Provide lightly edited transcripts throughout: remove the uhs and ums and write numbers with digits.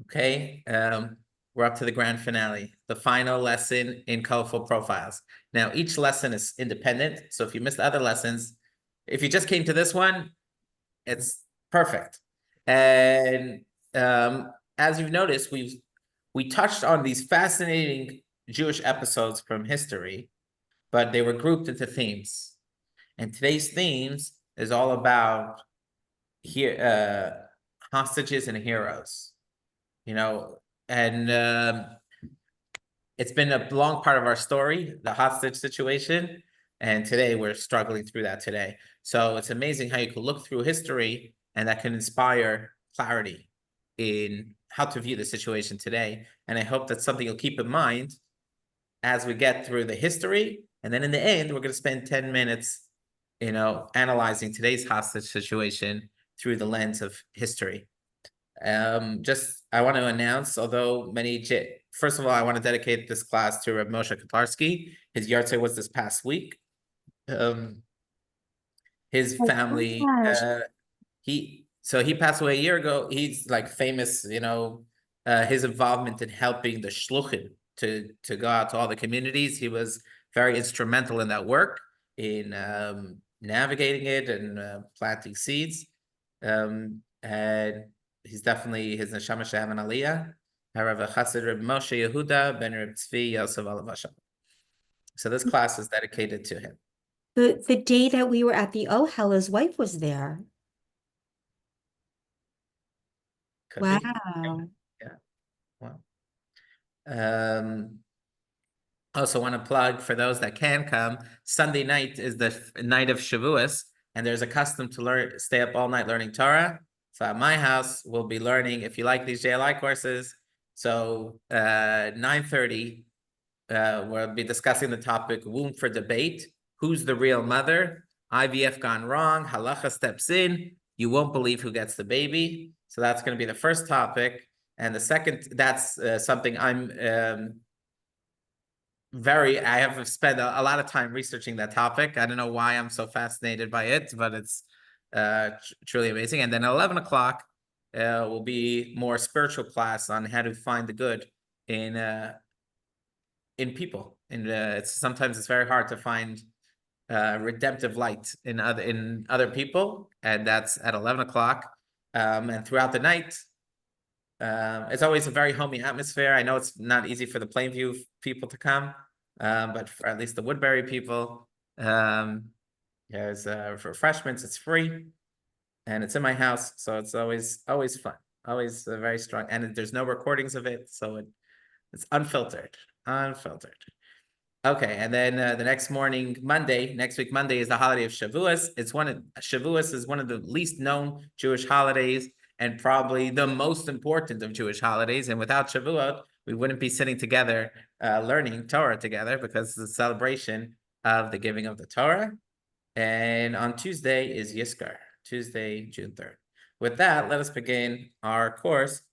Okay, we're up to the grand finale, the final lesson in colorful profiles. Now, each lesson is independent. So if you missed the other lessons, if you just came to this one, it's perfect. And as you've noticed, we touched on these fascinating Jewish episodes from history, but they were grouped into themes. And today's themes is all about here hostages and heroes. And it's been a long part of our story, the hostage situation. And today we're struggling through that today. So it's amazing how you can look through history and that can inspire clarity in how to view the situation today. And I hope that's something you'll keep in mind as we get through the history. And then in the end, we're going to spend 10 minutes, analyzing today's hostage situation through the lens of history. I want to announce, although first of all, I want to dedicate this class to Reb Moshe Kaparsky. His yahrzeit was this past week. His family, he passed away a year ago. He's like famous, his involvement in helping the shluchim to go out to all the communities. He was very instrumental in that work, in navigating it and planting seeds. And he's definitely his neshama shehav and aliyah. Harav Chassid Reb Moshe Yehuda ben Reb Tzvi Yosef Alav Hashem. So this class is dedicated to him. The day that we were at the Ohel, his wife was there. Could Wow. be. Yeah. Wow. Also want to plug for those that can come. Sunday night is the night of Shavuos, and there's a custom to stay up all night learning Torah. So at my house, we'll be learning, if you like these JLI courses. So 9:30, we'll be discussing the topic, womb for debate. Who's the real mother? IVF gone wrong. Halacha steps in. You won't believe who gets the baby. So that's going to be the first topic. And the second, that's something I have spent a lot of time researching that topic. I don't know why I'm so fascinated by it, but it's truly amazing. And then at 11 o'clock will be more spiritual class on how to find the good in people. And sometimes it's very hard to find redemptive light in other people, and that's at 11 o'clock. And throughout the night, it's always a very homey atmosphere. I know it's not easy for the Plainview people to come, but for at least the Woodbury people, there's refreshments. It's free, and it's in my house, so it's always fun, always very strong. And there's no recordings of it, so it's unfiltered. Okay, and then the next morning, next week Monday, is the holiday of Shavuos. Shavuos is one of the least known Jewish holidays, and probably the most important of Jewish holidays. And without Shavuot, we wouldn't be sitting together learning Torah together, because it's a celebration of the giving of the Torah. And on Tuesday is Yizkar, Tuesday, June 3rd. With that, let us begin our course,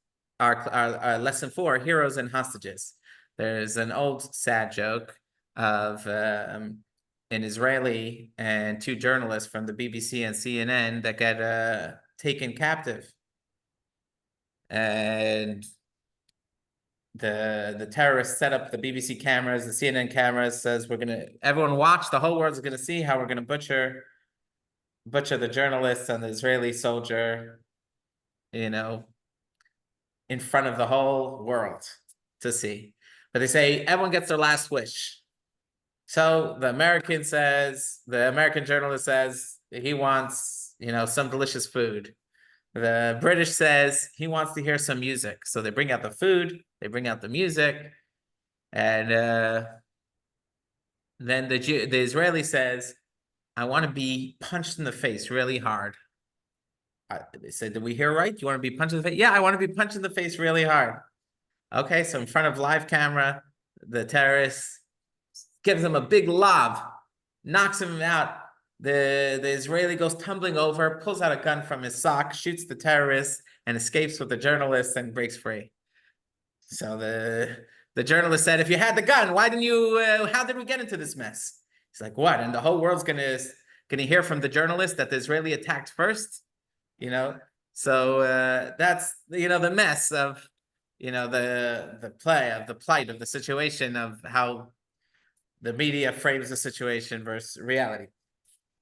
our lesson 4, Heroes and Hostages. There's an old sad joke of an Israeli and 2 journalists from the BBC and CNN that get taken captive. And the terrorists set up the BBC cameras, the CNN cameras, says everyone watch, the whole world's gonna see how we're gonna butcher the journalists and the Israeli soldier, in front of the whole world to see. But they say everyone gets their last wish. So the American journalist says he wants, some delicious food. The British says he wants to hear some music. So they bring out the food, they bring out the music, and then the Israeli says, I want to be punched in the face really hard. They said, did we hear right? You want to be punched in the face? Yeah, I want to be punched in the face really hard. Okay, so in front of live camera, the terrorist gives him a big lob, knocks him out. The Israeli goes tumbling over, pulls out a gun from his sock, shoots the terrorist, and escapes with the journalist and breaks free. So the journalist said, if you had the gun, why didn't you, how did we get into this mess? He's like, what? And the whole world's gonna hear from the journalist that the Israeli attacked first? So that's, the mess of the plight of the situation of how the media frames the situation versus reality.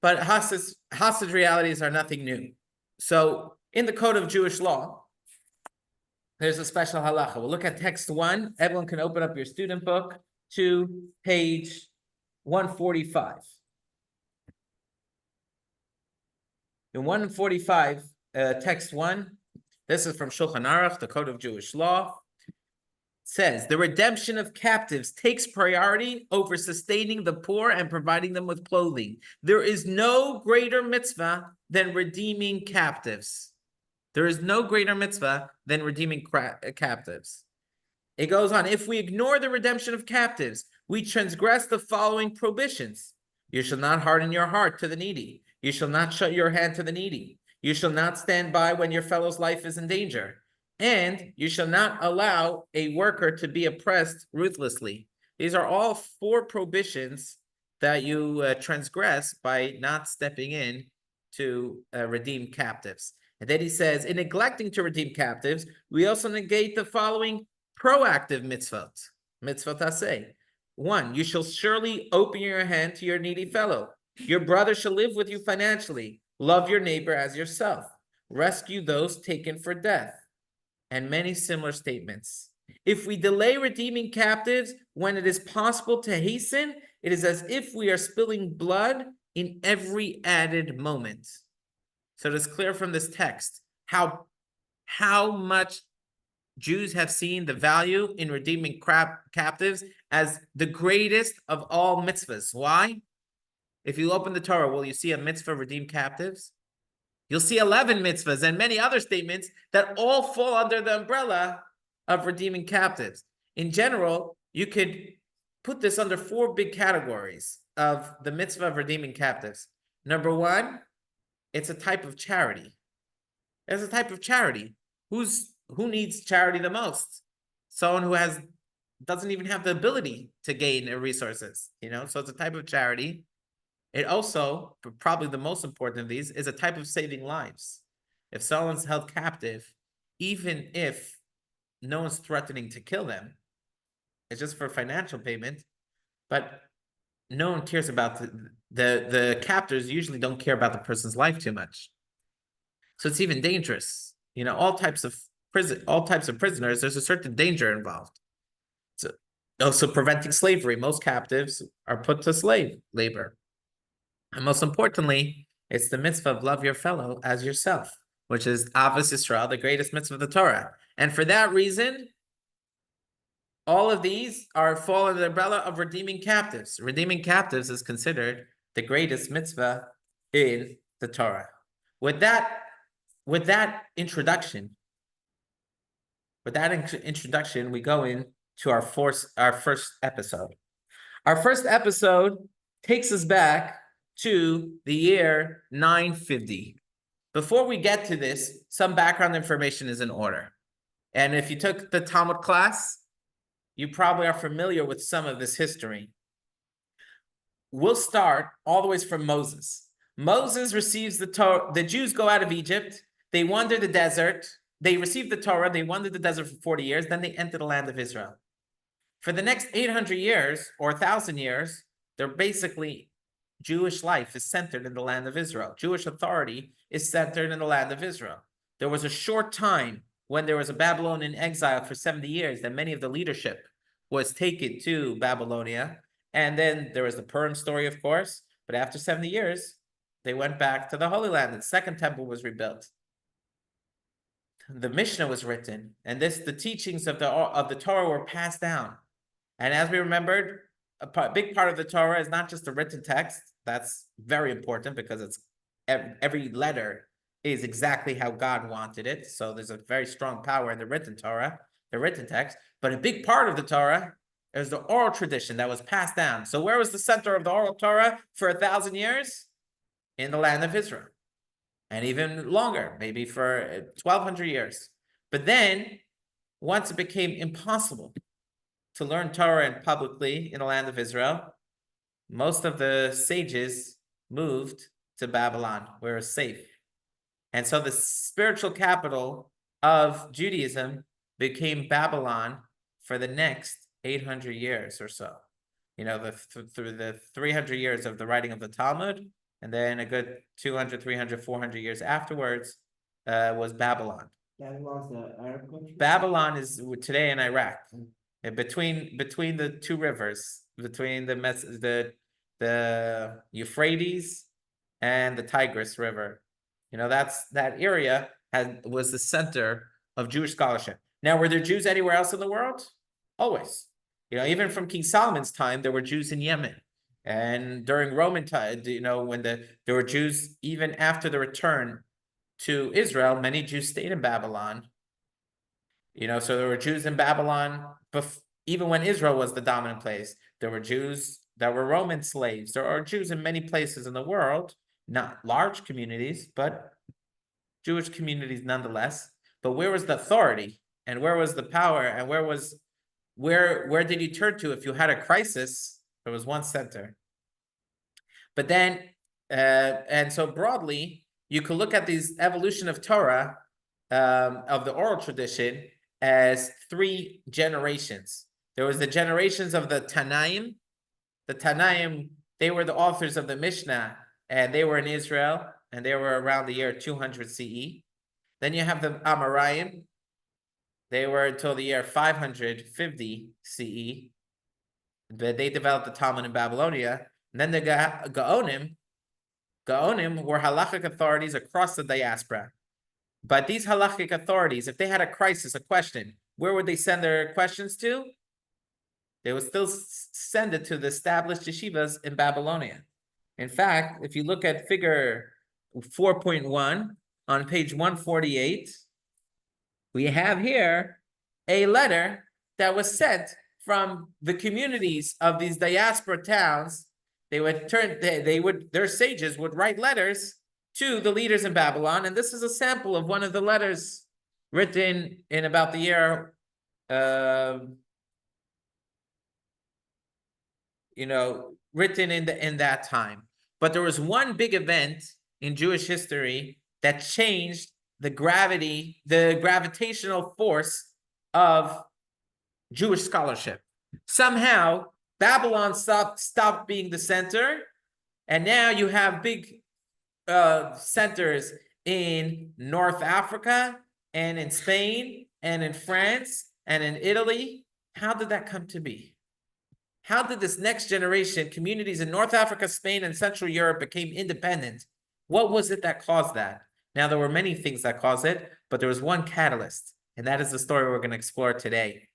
But hostage realities are nothing new. So in the code of Jewish law, there's a special halacha. We'll look at text 1. Everyone can open up your student book to page 145. In 145, text 1, this is from Shulchan Aruch, the code of Jewish law, says the redemption of captives takes priority over sustaining the poor and providing them with clothing. There is no greater mitzvah than redeeming captives. There is no greater mitzvah than redeeming captives. It goes on, if we ignore the redemption of captives, we transgress the following prohibitions. You shall not harden your heart to the needy. You shall not shut your hand to the needy. You shall not stand by when your fellow's life is in danger. And you shall not allow a worker to be oppressed ruthlessly. These are all 4 prohibitions that you transgress by not stepping in to redeem captives. And then he says, in neglecting to redeem captives, we also negate the following proactive mitzvot. Mitzvot aseh. 1, you shall surely open your hand to your needy fellow. Your brother shall live with you financially. Love your neighbor as yourself. Rescue those taken for death. And many similar statements. If we delay redeeming captives when it is possible to hasten, it is as if we are spilling blood in every added moment. So it is clear from this text how much Jews have seen the value in redeeming captives as the greatest of all mitzvahs. Why? If you open the Torah, will you see a mitzvah redeem captives? You'll see 11 mitzvahs and many other statements that all fall under the umbrella of redeeming captives. In general, you could put this under 4 big categories of the mitzvah of redeeming captives. Number 1, it's a type of charity. It's a type of charity. Who needs charity the most? Someone who doesn't even have the ability to gain resources, So it's a type of charity. It also, probably the most important of these, is a type of saving lives. If someone's held captive, even if no one's threatening to kill them, it's just for financial payment, but no one cares about the captors usually don't care about the person's life too much. So it's even dangerous. All types of prisoners, there's a certain danger involved. So also preventing slavery. Most captives are put to slave labor. And most importantly, it's the mitzvah of love your fellow as yourself, which is Avos Yisrael, the greatest mitzvah of the Torah. And for that reason, all of these fall under the umbrella of redeeming captives. Redeeming captives is considered the greatest mitzvah in the Torah. With that introduction, we go into our first episode. Our first episode takes us back to the year 950. Before we get to this, some background information is in order. And if you took the Talmud class, you probably are familiar with some of this history. We'll start all the way from Moses. Moses receives the Torah. The Jews go out of Egypt. They wander the desert. They receive the Torah. They wander the desert for 40 years. Then they enter the land of Israel. For the next 800 years or 1,000 years, they're basically Jewish life is centered in the land of Israel. Jewish authority is centered in the land of Israel. There was a short time when there was a Babylonian exile for 70 years, that many of the leadership was taken to Babylonia. And then there was the Purim story, of course. But after 70 years, they went back to the Holy Land. The second temple was rebuilt. The Mishnah was written, and the teachings of the Torah were passed down. And as we remembered, a big part of the Torah is not just the written text. That's very important because it's every letter is exactly how God wanted it. So there's a very strong power in the written Torah, the written text. But a big part of the Torah is the oral tradition that was passed down. So where was the center of the oral Torah for 1,000 years? In the land of Israel. And even longer, maybe for 1,200 years. But then, once it became impossible to learn Torah publicly in the land of Israel, most of the sages moved to Babylon, where it was safe. And so the spiritual capital of Judaism became Babylon for the next 800 years or so. You know, through the 300 years of the writing of the Talmud, and then a good 200, 300, 400 years afterwards was Babylon. Babylon's the Arab country? Babylon is today in Iraq, between the two rivers, between the Euphrates and the Tigris River. You know, that area was the center of Jewish scholarship. Now, were there Jews anywhere else in the world? Always. You know, even from King Solomon's time, there were Jews in Yemen. And during Roman time, you know, when there were Jews, even after the return to Israel, many Jews stayed in Babylon. You know, so there were Jews in Babylon, even when Israel was the dominant place. There were Jews that were Roman slaves. There are Jews in many places in the world, not large communities, but Jewish communities nonetheless. But where was the authority, and where was the power, and where did you turn to if you had a crisis? There was one center. But then, and so broadly, you could look at these evolution of Torah, of the oral tradition, as 3 generations. There was the generations of the Tanaim. The Tanaim, they were the authors of the Mishnah, and they were in Israel, and they were around the year 200 CE. Then you have the Amoraim. They were until the year 550 CE. But they developed the Talmud in Babylonia. And then the Gaonim were halachic authorities across the diaspora. But these halachic authorities, if they had a crisis, a question, where would they send their questions to? They would still send it to the established yeshivas in Babylonia. In fact, if you look at figure 4.1 on page 148, we have here a letter that was sent from the communities of these diaspora towns. Their sages would write letters to the leaders in Babylon, and this is a sample of one of the letters written in about the year, written in that time. But there was one big event in Jewish history that changed the gravitational force of Jewish scholarship. Somehow, Babylon stopped being the center, and now you have big centers in North Africa, and in Spain, and in France, and in Italy. How did that come to be? How did this next generation, communities in North Africa, Spain, and Central Europe became independent? What was it that caused that? Now, there were many things that caused it, but there was one catalyst, and that is the story we're going to explore today.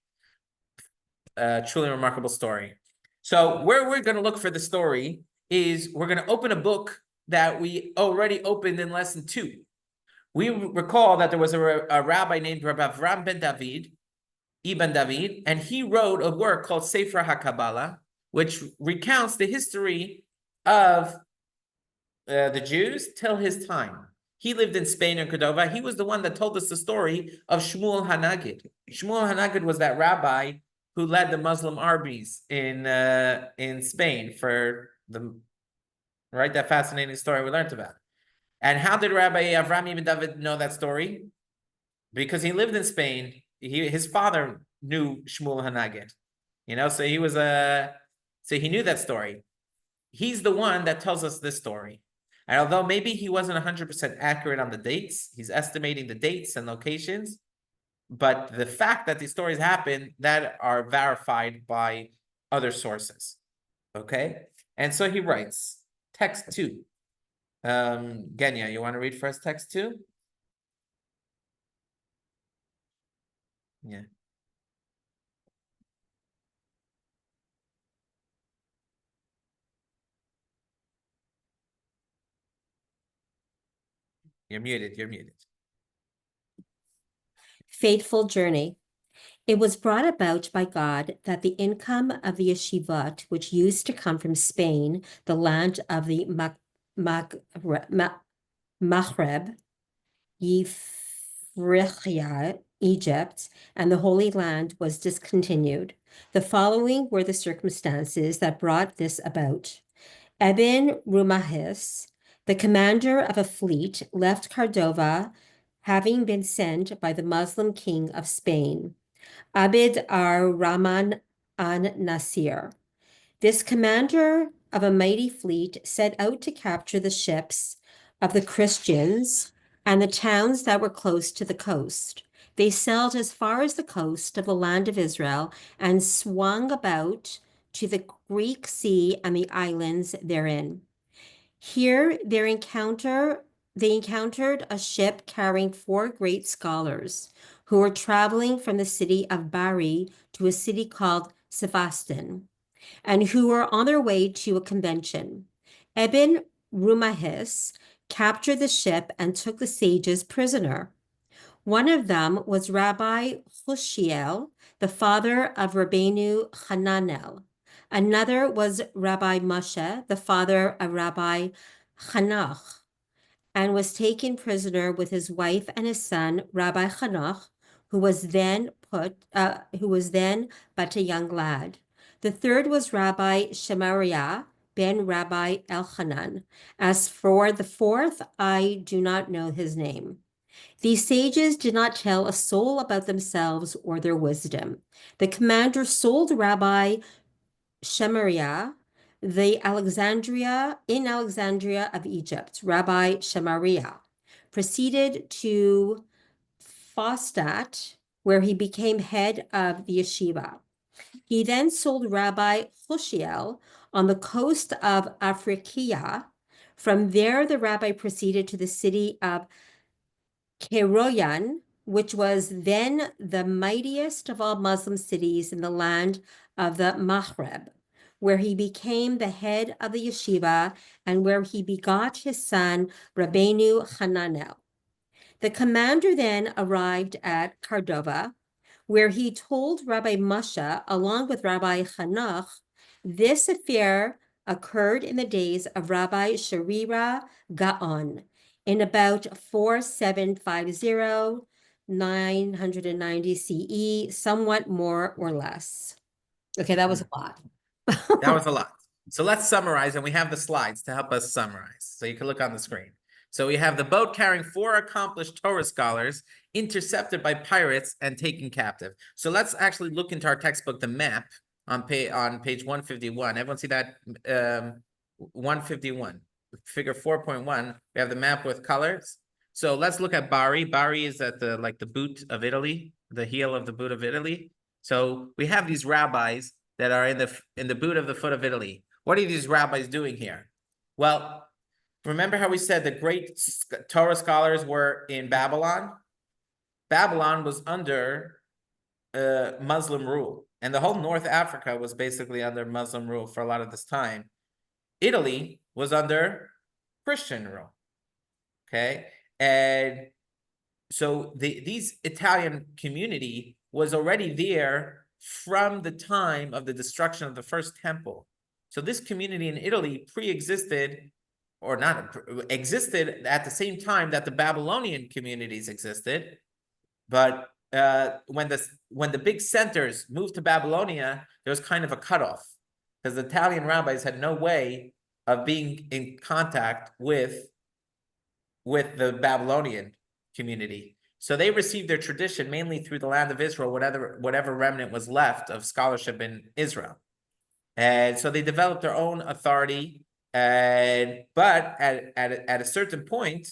Truly remarkable story. So where we're going to look for the story is we're going to open a book that we already opened in lesson 2. We recall that there was a rabbi named Rabbi Avram ben David, Ibn David, and he wrote a work called Sefer HaKabbalah, which recounts the history of the Jews till his time. He lived in Spain and Cordova. He was the one that told us the story of Shmuel HaNagid. Shmuel HaNagid was that rabbi who led the Muslim armies in Spain for that fascinating story we learned about. And how did Rabbi Avram Ibn David know that story? Because he lived in Spain. His father knew Shmuel HaNagid, so he knew that story. He's the one that tells us this story. And although maybe he wasn't 100% accurate on the dates, he's estimating the dates and locations, but the fact that these stories happen, that are verified by other sources, okay? And so he writes, text 2. Genya, you want to read first text 2? Yeah. You're muted. Fateful journey. It was brought about by God that the income of the yeshivot, which used to come from Spain, the land of the Maghreb, Yifriqiya, Egypt, and the Holy Land, was discontinued. The following were the circumstances that brought this about. Ibn Rumahis, the commander of a fleet, left Cordova, having been sent by the Muslim king of Spain, Abd ar-Rahman an-Nasir. This commander of a mighty fleet set out to capture the ships of the Christians and the towns that were close to the coast. They sailed as far as the coast of the land of Israel and swung about to the Greek Sea and the islands therein. Here they encountered a ship carrying 4 great scholars who were traveling from the city of Bari to a city called Sevastin, and who were on their way to a convention. Ibn Rumahis captured the ship and took the sages prisoner. One of them was Rabbi Hushiel, the father of Rabbeinu Hananel. Another was Rabbi Moshe, the father of Rabbi Hanach, and was taken prisoner with his wife and his son, Rabbi Hanach, who was then but a young lad. The third was Rabbi Shemariah ben Rabbi Elchanan. As for the fourth, I do not know his name. These sages did not tell a soul about themselves or their wisdom. The commander sold Rabbi Shemariah in Alexandria of Egypt. Rabbi Shemariah proceeded to Fostat, where he became head of the yeshiva. He then sold Rabbi Hushiel on the coast of Afriqiya. From there, the rabbi proceeded to the city of Keroyan, which was then the mightiest of all Muslim cities in the land of the Maghreb, where he became the head of the yeshiva and where he begot his son, Rabbeinu Hananel. The commander then arrived at Cordova, where he told Rabbi Moshe, along with Rabbi Hanach, this affair occurred in the days of Rabbi Sharira Gaon in about 4750, 990 CE, somewhat more or less. Okay, that was a lot. That was a lot. So let's summarize, and we have the slides to help us summarize. So you can look on the screen. So we have the boat carrying 4 accomplished Torah scholars intercepted by pirates and taken captive. So let's actually look into our textbook, the map on page 151. Everyone see that? 151, figure 4.1. We have the map with colors. So let's look at Bari. Bari is at the boot of Italy, the heel of the boot of Italy. So we have these rabbis that are in the boot of the foot of Italy. What are these rabbis doing here? Well, remember how we said the great Torah scholars were in Babylon? Babylon was under Muslim rule, and the whole North Africa was basically under Muslim rule for a lot of this time. Italy was under Christian rule, okay? And so these Italian community was already there from the time of the destruction of the first temple. So this community in Italy pre-existed, or not existed at the same time that the Babylonian communities existed. But when the big centers moved to Babylonia, there was kind of a cutoff because the Italian rabbis had no way of being in contact with the Babylonian community. So they received their tradition mainly through the land of Israel, whatever remnant was left of scholarship in Israel. And so they developed their own authority. But at a certain point,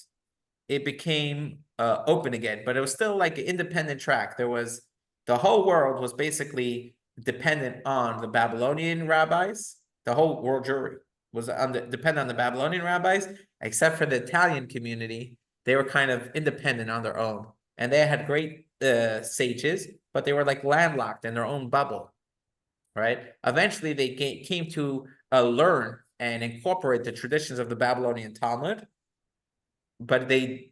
it became open again. But it was still like an independent track. The whole world was basically dependent on the Babylonian rabbis. The whole world Jewry was dependent on the Babylonian rabbis, except for the Italian community. They were kind of independent on their own. And they had great sages, but they were like landlocked in their own bubble, right? Eventually, they came to learn and incorporate the traditions of the Babylonian Talmud, but they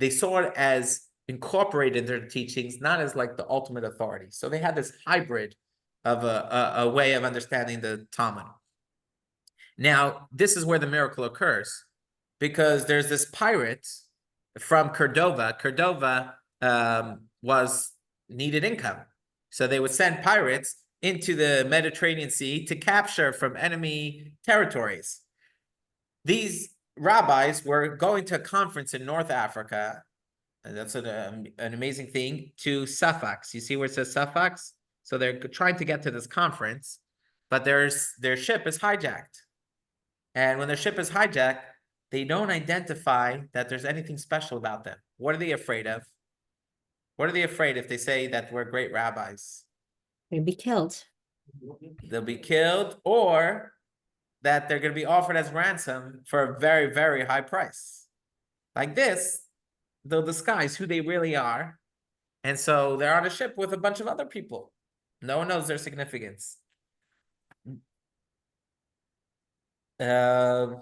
saw it as incorporated their teachings, not as like the ultimate authority. So they had this hybrid of a way of understanding the Talmud. Now, this is where the miracle occurs, because there's this pirate from Cordova. Cordova needed income. So they would send pirates into the Mediterranean Sea to capture from enemy territories. These rabbis were going to a conference in North Africa, And that's an amazing thing, to suffix. You see where it says suffix? So they're trying to get to this conference, but their ship is hijacked. And when their ship is hijacked, they don't identify that there's anything special about them. What are they afraid of? What are they afraid if they say that we're great rabbis? They'd be killed. They'll be killed, or that they're going to be offered as ransom for a very, very high price. Like this, they'll disguise who they really are. And so they're on a ship with a bunch of other people. No one knows their significance. And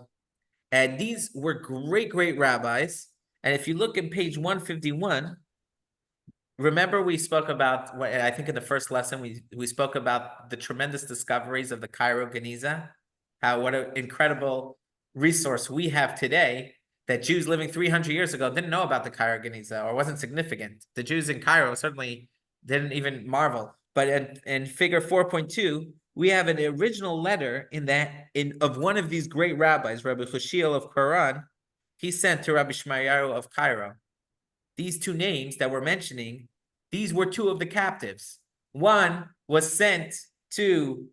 these were great, great rabbis. And if you look at page 151, remember we spoke about, I think in the first lesson, we spoke about the tremendous discoveries of the Cairo Geniza, what an incredible resource we have today, that Jews living 300 years ago didn't know about the Cairo Geniza, or wasn't significant. The Jews in Cairo certainly didn't even marvel. But in figure 4.2, we have an original letter of one of these great rabbis, Rabbi Chushiel of Quran. He sent to Rabbi Shmayahu of Cairo. These two names that we're mentioning, these were two of the captives. One was sent to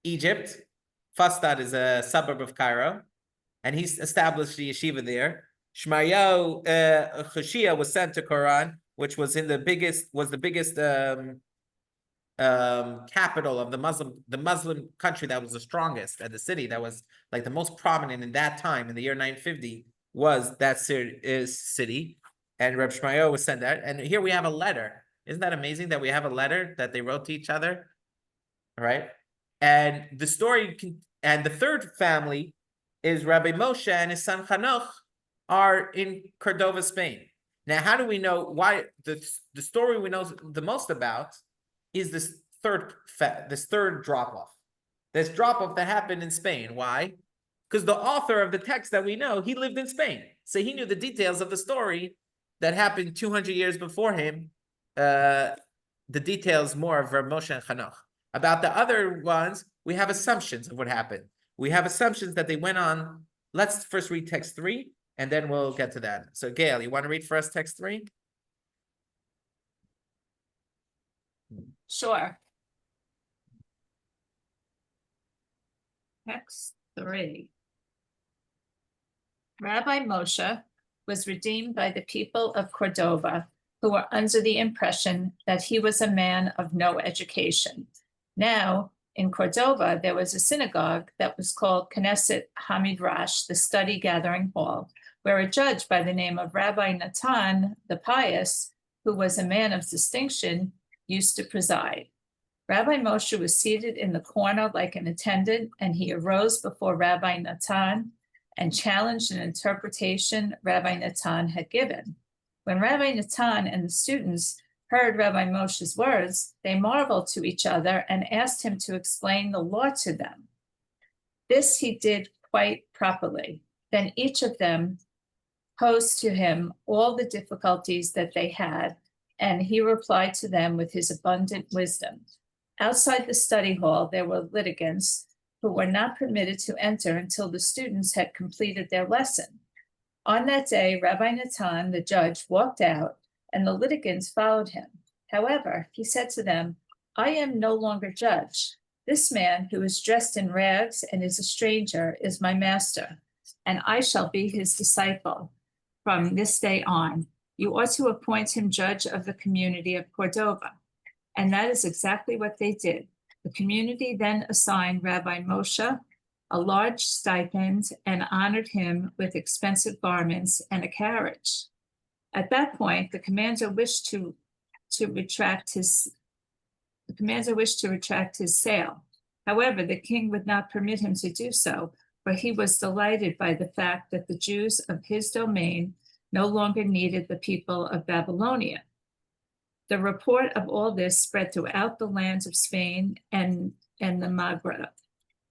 Egypt. Fastad is a suburb of Cairo, and he established the yeshiva there. Shmayahu Chushiel was sent to Quran, which was the biggest capital of the Muslim country that was the strongest, and the city that was like the most prominent in that time in the year 950 was that city. And Reb Shmayahu was sent there. And here we have a letter. Isn't that amazing that we have a letter that they wrote to each other? All right. And the story and the third family is Rabbi Moshe and his son Hanoch are in Cordova, Spain. Now, how do we know why the story we know the most about is this third drop-off? This drop-off that happened in Spain. Why? Because the author of the text that we know, he lived in Spain. So he knew the details of the story that happened 200 years before him, the details more of Rav Moshe and Hanoch. About the other ones, we have assumptions of what happened. We have assumptions that they went on. Let's first read text 3, and then we'll get to that. So Gail, you want to read for us text 3? Sure. Text 3. Rabbi Moshe was redeemed by the people of Cordova, who were under the impression that he was a man of no education. Now, in Cordova, there was a synagogue that was called Knesset Hamidrash, the study gathering hall, where a judge by the name of Rabbi Natan the Pious, who was a man of distinction, used to preside. Rabbi Moshe was seated in the corner like an attendant, and he arose before Rabbi Natan and challenged an interpretation Rabbi Natan had given. When Rabbi Natan and the students heard Rabbi Moshe's words, they marveled to each other and asked him to explain the law to them. This he did quite properly. Then each of them posed to him all the difficulties that they had, and he replied to them with his abundant wisdom. Outside the study hall, there were litigants who were not permitted to enter until the students had completed their lesson. On that day, Rabbi Natan, the judge, walked out, and the litigants followed him. However, he said to them, "I am no longer judge. This man who is dressed in rags and is a stranger is my master, and I shall be his disciple from this day on. You ought to appoint him judge of the community of Cordova." And that is exactly what they did. The community then assigned Rabbi Moshe a large stipend and honored him with expensive garments and a carriage. At that point, the commander wished to retract his sale. However, the king would not permit him to do so, for he was delighted by the fact that the Jews of his domain no longer needed the people of Babylonia. The report of all this spread throughout the lands of Spain and the Maghreb.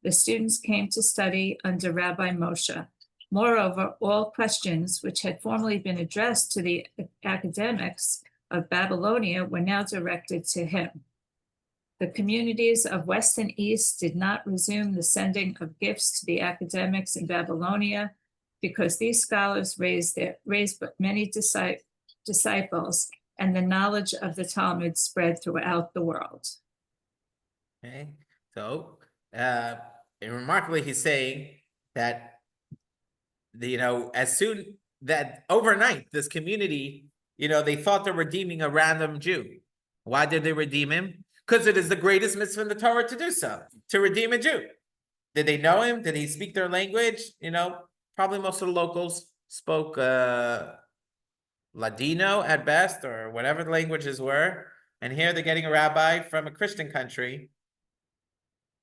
The students came to study under Rabbi Moshe. Moreover, all questions which had formerly been addressed to the academics of Babylonia were now directed to him. The communities of West and East did not resume the sending of gifts to the academics in Babylonia, because these scholars raised but many disciples, and the knowledge of the Talmud spread throughout the world. Okay, so and remarkably, he's saying that as soon that overnight, this community, they thought they're redeeming a random Jew. Why did they redeem him? Because it is the greatest mitzvah in the Torah to do so, to redeem a Jew. Did they know him? Did he speak their language? Probably most of the locals spoke Ladino at best, or whatever the languages were. And here they're getting a rabbi from a Christian country.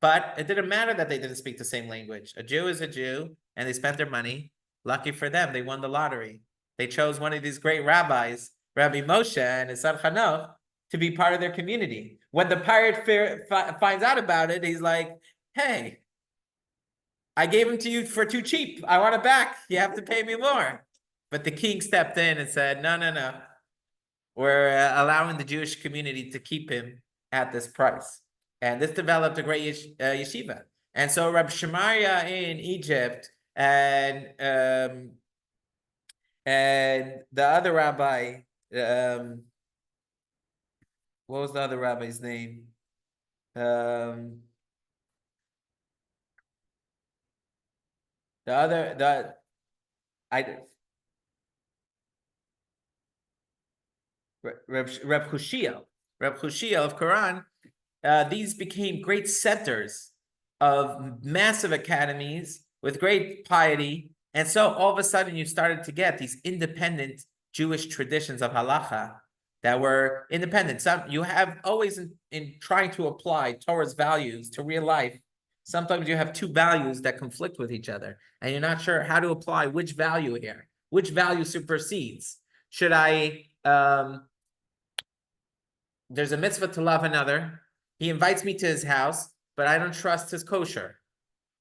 But it didn't matter that they didn't speak the same language. A Jew is a Jew, and they spent their money. Lucky for them, they won the lottery. They chose one of these great rabbis, Rabbi Moshe and his son Chanoch, to be part of their community. When the pirate finds out about it, he's like, hey, I gave him to you for too cheap. I want it back. You have to pay me more. But the king stepped in and said, no. We're allowing the Jewish community to keep him at this price. And this developed a great yeshiva. And so Rabbi Shemaria in Egypt and the other rabbi, what was the other rabbi's name? Reb Hushiel of Quran. These became great centers of massive academies with great piety. And so all of a sudden you started to get these independent Jewish traditions of halacha that were independent. You have always in trying to apply Torah's values to real life, sometimes you have two values that conflict with each other, and you're not sure how to apply which value here, which value supersedes. Should I, there's a mitzvah to love another. He invites me to his house, but I don't trust his kosher.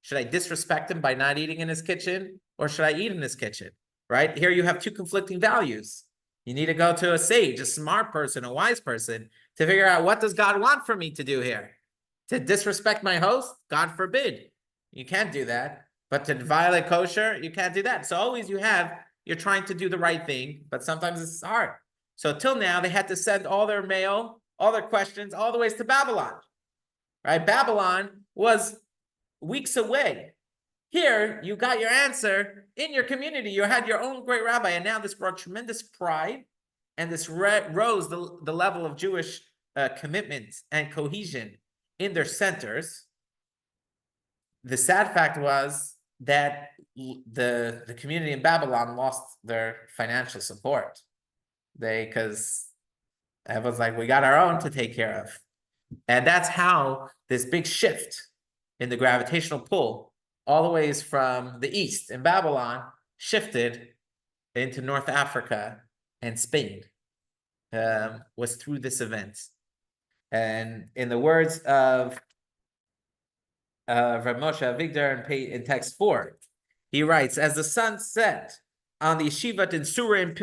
Should I disrespect him by not eating in his kitchen, or should I eat in his kitchen? Right? Here you have two conflicting values. You need to go to a sage, a smart person, a wise person, to figure out, what does God want for me to do here? To disrespect my host? God forbid. You can't do that. But to violate kosher, you can't do that. So always you're trying to do the right thing, but sometimes it's hard. So till now, they had to send all their mail, all their questions, all the ways to Babylon. Right? Babylon was weeks away. Here, you got your answer in your community. You had your own great rabbi, and now this brought tremendous pride, and this rose the level of Jewish commitment and cohesion in their centers. The sad fact was that the community in Babylon lost their financial support. Because everyone's like, we got our own to take care of. And that's how this big shift in the gravitational pull, all the ways from the east in Babylon, shifted into North Africa and Spain, was through this event. And in the words of Rav Moshe Avigdor in text 4, he writes, as the sun set on the yeshivat in Sura and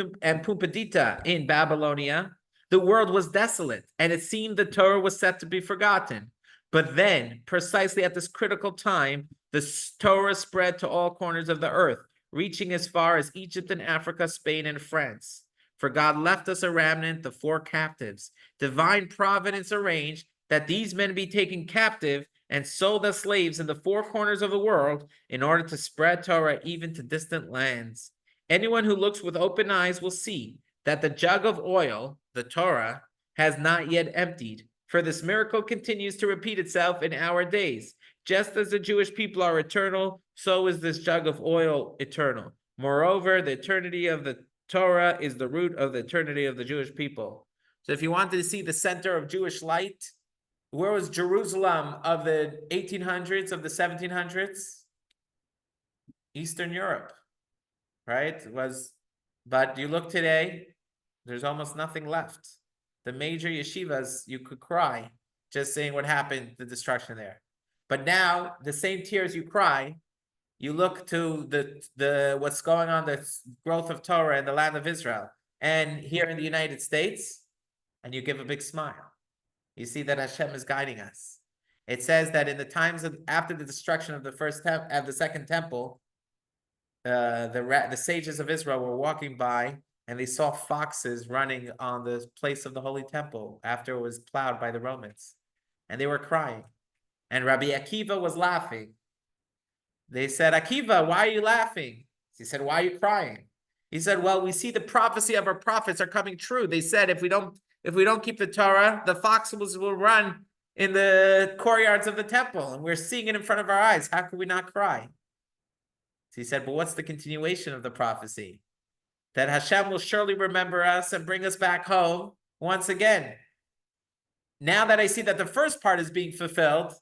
Pumbedita in Babylonia, the world was desolate, and it seemed the Torah was set to be forgotten. But then, precisely at this critical time, the Torah spread to all corners of the earth, reaching as far as Egypt and Africa, Spain, and France. For God left us a remnant, the 4 captives. Divine providence arranged that these men be taken captive and sold as slaves in the 4 corners of the world in order to spread Torah even to distant lands. Anyone who looks with open eyes will see that the jug of oil, the Torah, has not yet emptied, for this miracle continues to repeat itself in our days. Just as the Jewish people are eternal, so is this jug of oil eternal. Moreover, the eternity of the Torah is the root of the eternity of the Jewish people. So if you wanted to see the center of Jewish light, where was Jerusalem of the 1800s, of the 1700s? Eastern Europe, right? But you look today, there's almost nothing left. The major yeshivas, you could cry just saying what happened, the destruction there. But now, the same tears you cry, you look to the what's going on, the growth of Torah in the land of Israel, and here in the United States, and you give a big smile. You see that Hashem is guiding us. It says that in the times after the destruction of the second temple, the sages of Israel were walking by and they saw foxes running on the place of the Holy Temple after it was plowed by the Romans. And they were crying. And Rabbi Akiva was laughing. They said, Akiva, why are you laughing? He said, why are you crying? He said, well, we see the prophecy of our prophets are coming true. They said, if we don't keep the Torah, the foxes will run in the courtyards of the temple. And we're seeing it in front of our eyes. How could we not cry? So he said, but what's the continuation of the prophecy? That Hashem will surely remember us and bring us back home once again. Now that I see that the first part is being fulfilled,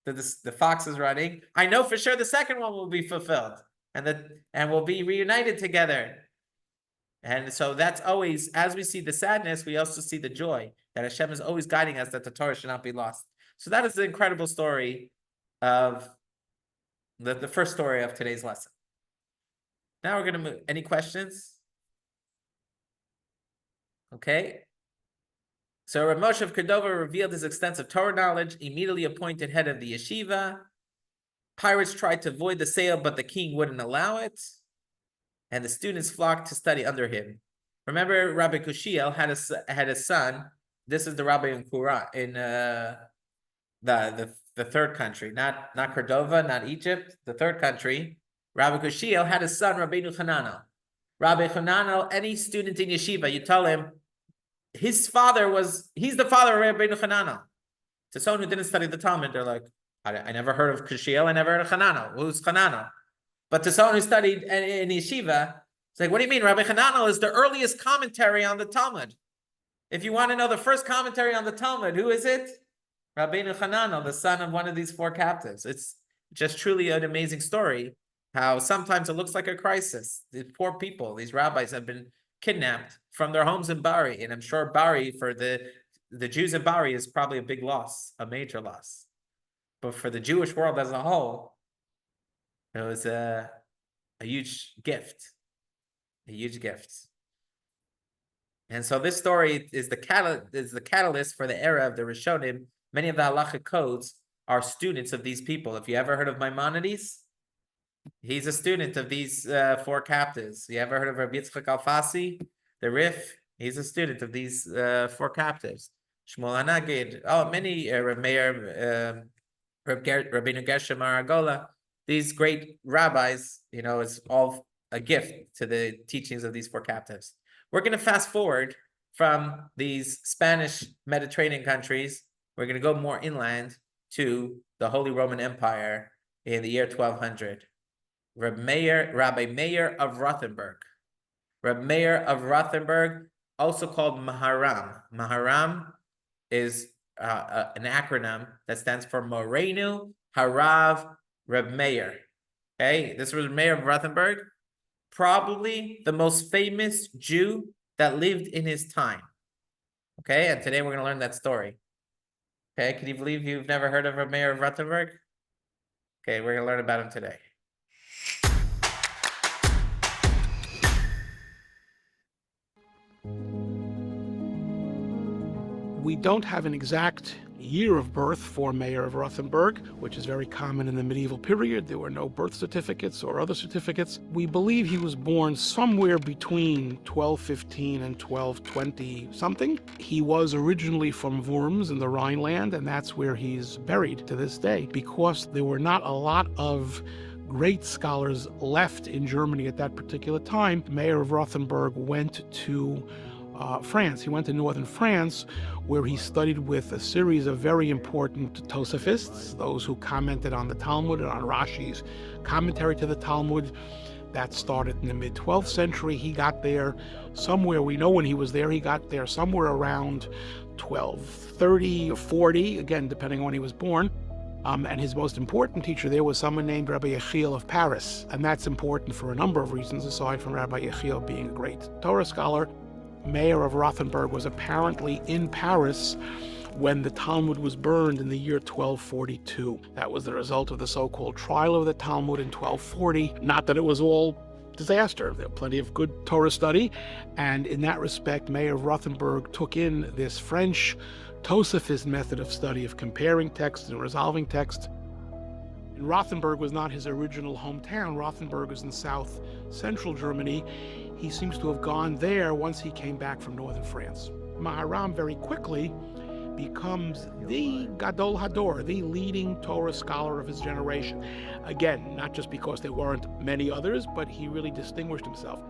that the fox is running, I know for sure the second one will be fulfilled and we'll be reunited together. And so that's always, as we see the sadness, we also see the joy that Hashem is always guiding us that the Torah should not be lost. So that is the incredible story of the first story of today's lesson. Now we're going to move. Any questions? Okay. So Rav Moshe of Cordova revealed his extensive Torah knowledge, immediately appointed head of the yeshiva. Pirates tried to avoid the sale, but the king wouldn't allow it. And the students flocked to study under him. Remember, Rabbi Kushiel had a son. This is the rabbi in Qura, in the third country, not Cordova, not Egypt, the third country. Rabbi Kushiel had a son, Rabbeinu Hananel. Rabbi Hananel, any student in yeshiva, you tell him, he's the father of Rabbeinu Hananel. To someone who didn't study the Talmud, they're like, I never heard of Kushiel, I never heard of Hananel. Who's Hananel? But to someone who studied in yeshiva, it's like, what do you mean? Rabbi Hananel is the earliest commentary on the Talmud. If you want to know the first commentary on the Talmud, who is it? Rabbeinu Hananel, the son of one of these four captives. It's just truly an amazing story, how sometimes it looks like a crisis. These poor people, these rabbis have been kidnapped from their homes in Bari. And I'm sure Bari, for the Jews in Bari, is probably a big loss, a major loss. But for the Jewish world as a whole, it was a huge gift, And so this story is the catalyst for the era of the Rishonim. Many of the halachic codes are students of these people. If you ever heard of Maimonides, he's a student of these four captives. You ever heard of Rabbi Yitzchak Alfasi, the Rif? He's a student of these four captives. Shmuel Hanagid, many Rav Meir, Rabbeinu Gershom Aragola. These great rabbis, is all a gift to the teachings of these four captives. We're going to fast forward from these Spanish Mediterranean countries. We're going to go more inland to the Holy Roman Empire in the year 1200. Rabbi Meir of Rothenburg. Rabbi Meir of Rothenburg, also called Maharam. Maharam is an acronym that stands for Morenu Harav Reb Meir. Okay, this was Meir of Rothenburg, probably the most famous Jew that lived in his time. Okay, and today we're going to learn that story. Okay, can you believe you've never heard of Meir of Rothenburg? Okay, we're going to learn about him today. We don't have an exact year of birth for Meir of Rothenburg, which is very common in the medieval period. There were no birth certificates or other certificates. We believe he was born somewhere between 1215 and 1220 something. He was originally from Worms in the Rhineland, and that's where he's buried to this day, because there were not a lot of great scholars left in Germany at that particular time. Meir of Rothenburg went to France. He went to northern France, where he studied with a series of very important Tosafists, those who commented on the Talmud and on Rashi's commentary to the Talmud. That started in the mid-12th century. He got there somewhere, we know when he was there, he got there somewhere around 1230 or 40, again, depending on when he was born. And his most important teacher there was someone named Rabbi Yechiel of Paris. And that's important for a number of reasons, aside from Rabbi Yechiel being a great Torah scholar. Meir of Rothenburg was apparently in Paris when the Talmud was burned in the year 1242. That was the result of the so-called trial of the Talmud in 1240. Not that it was all disaster. There were plenty of good Torah study. And in that respect, Meir of Rothenburg took in this French Tosafist method of study of comparing text and resolving text. Rothenburg was not his original hometown. Rothenburg is in south central Germany. He seems to have gone there once he came back from northern France. Maharam very quickly becomes the Gadol Hador, the leading Torah scholar of his generation. Again, not just because there weren't many others, but he really distinguished himself.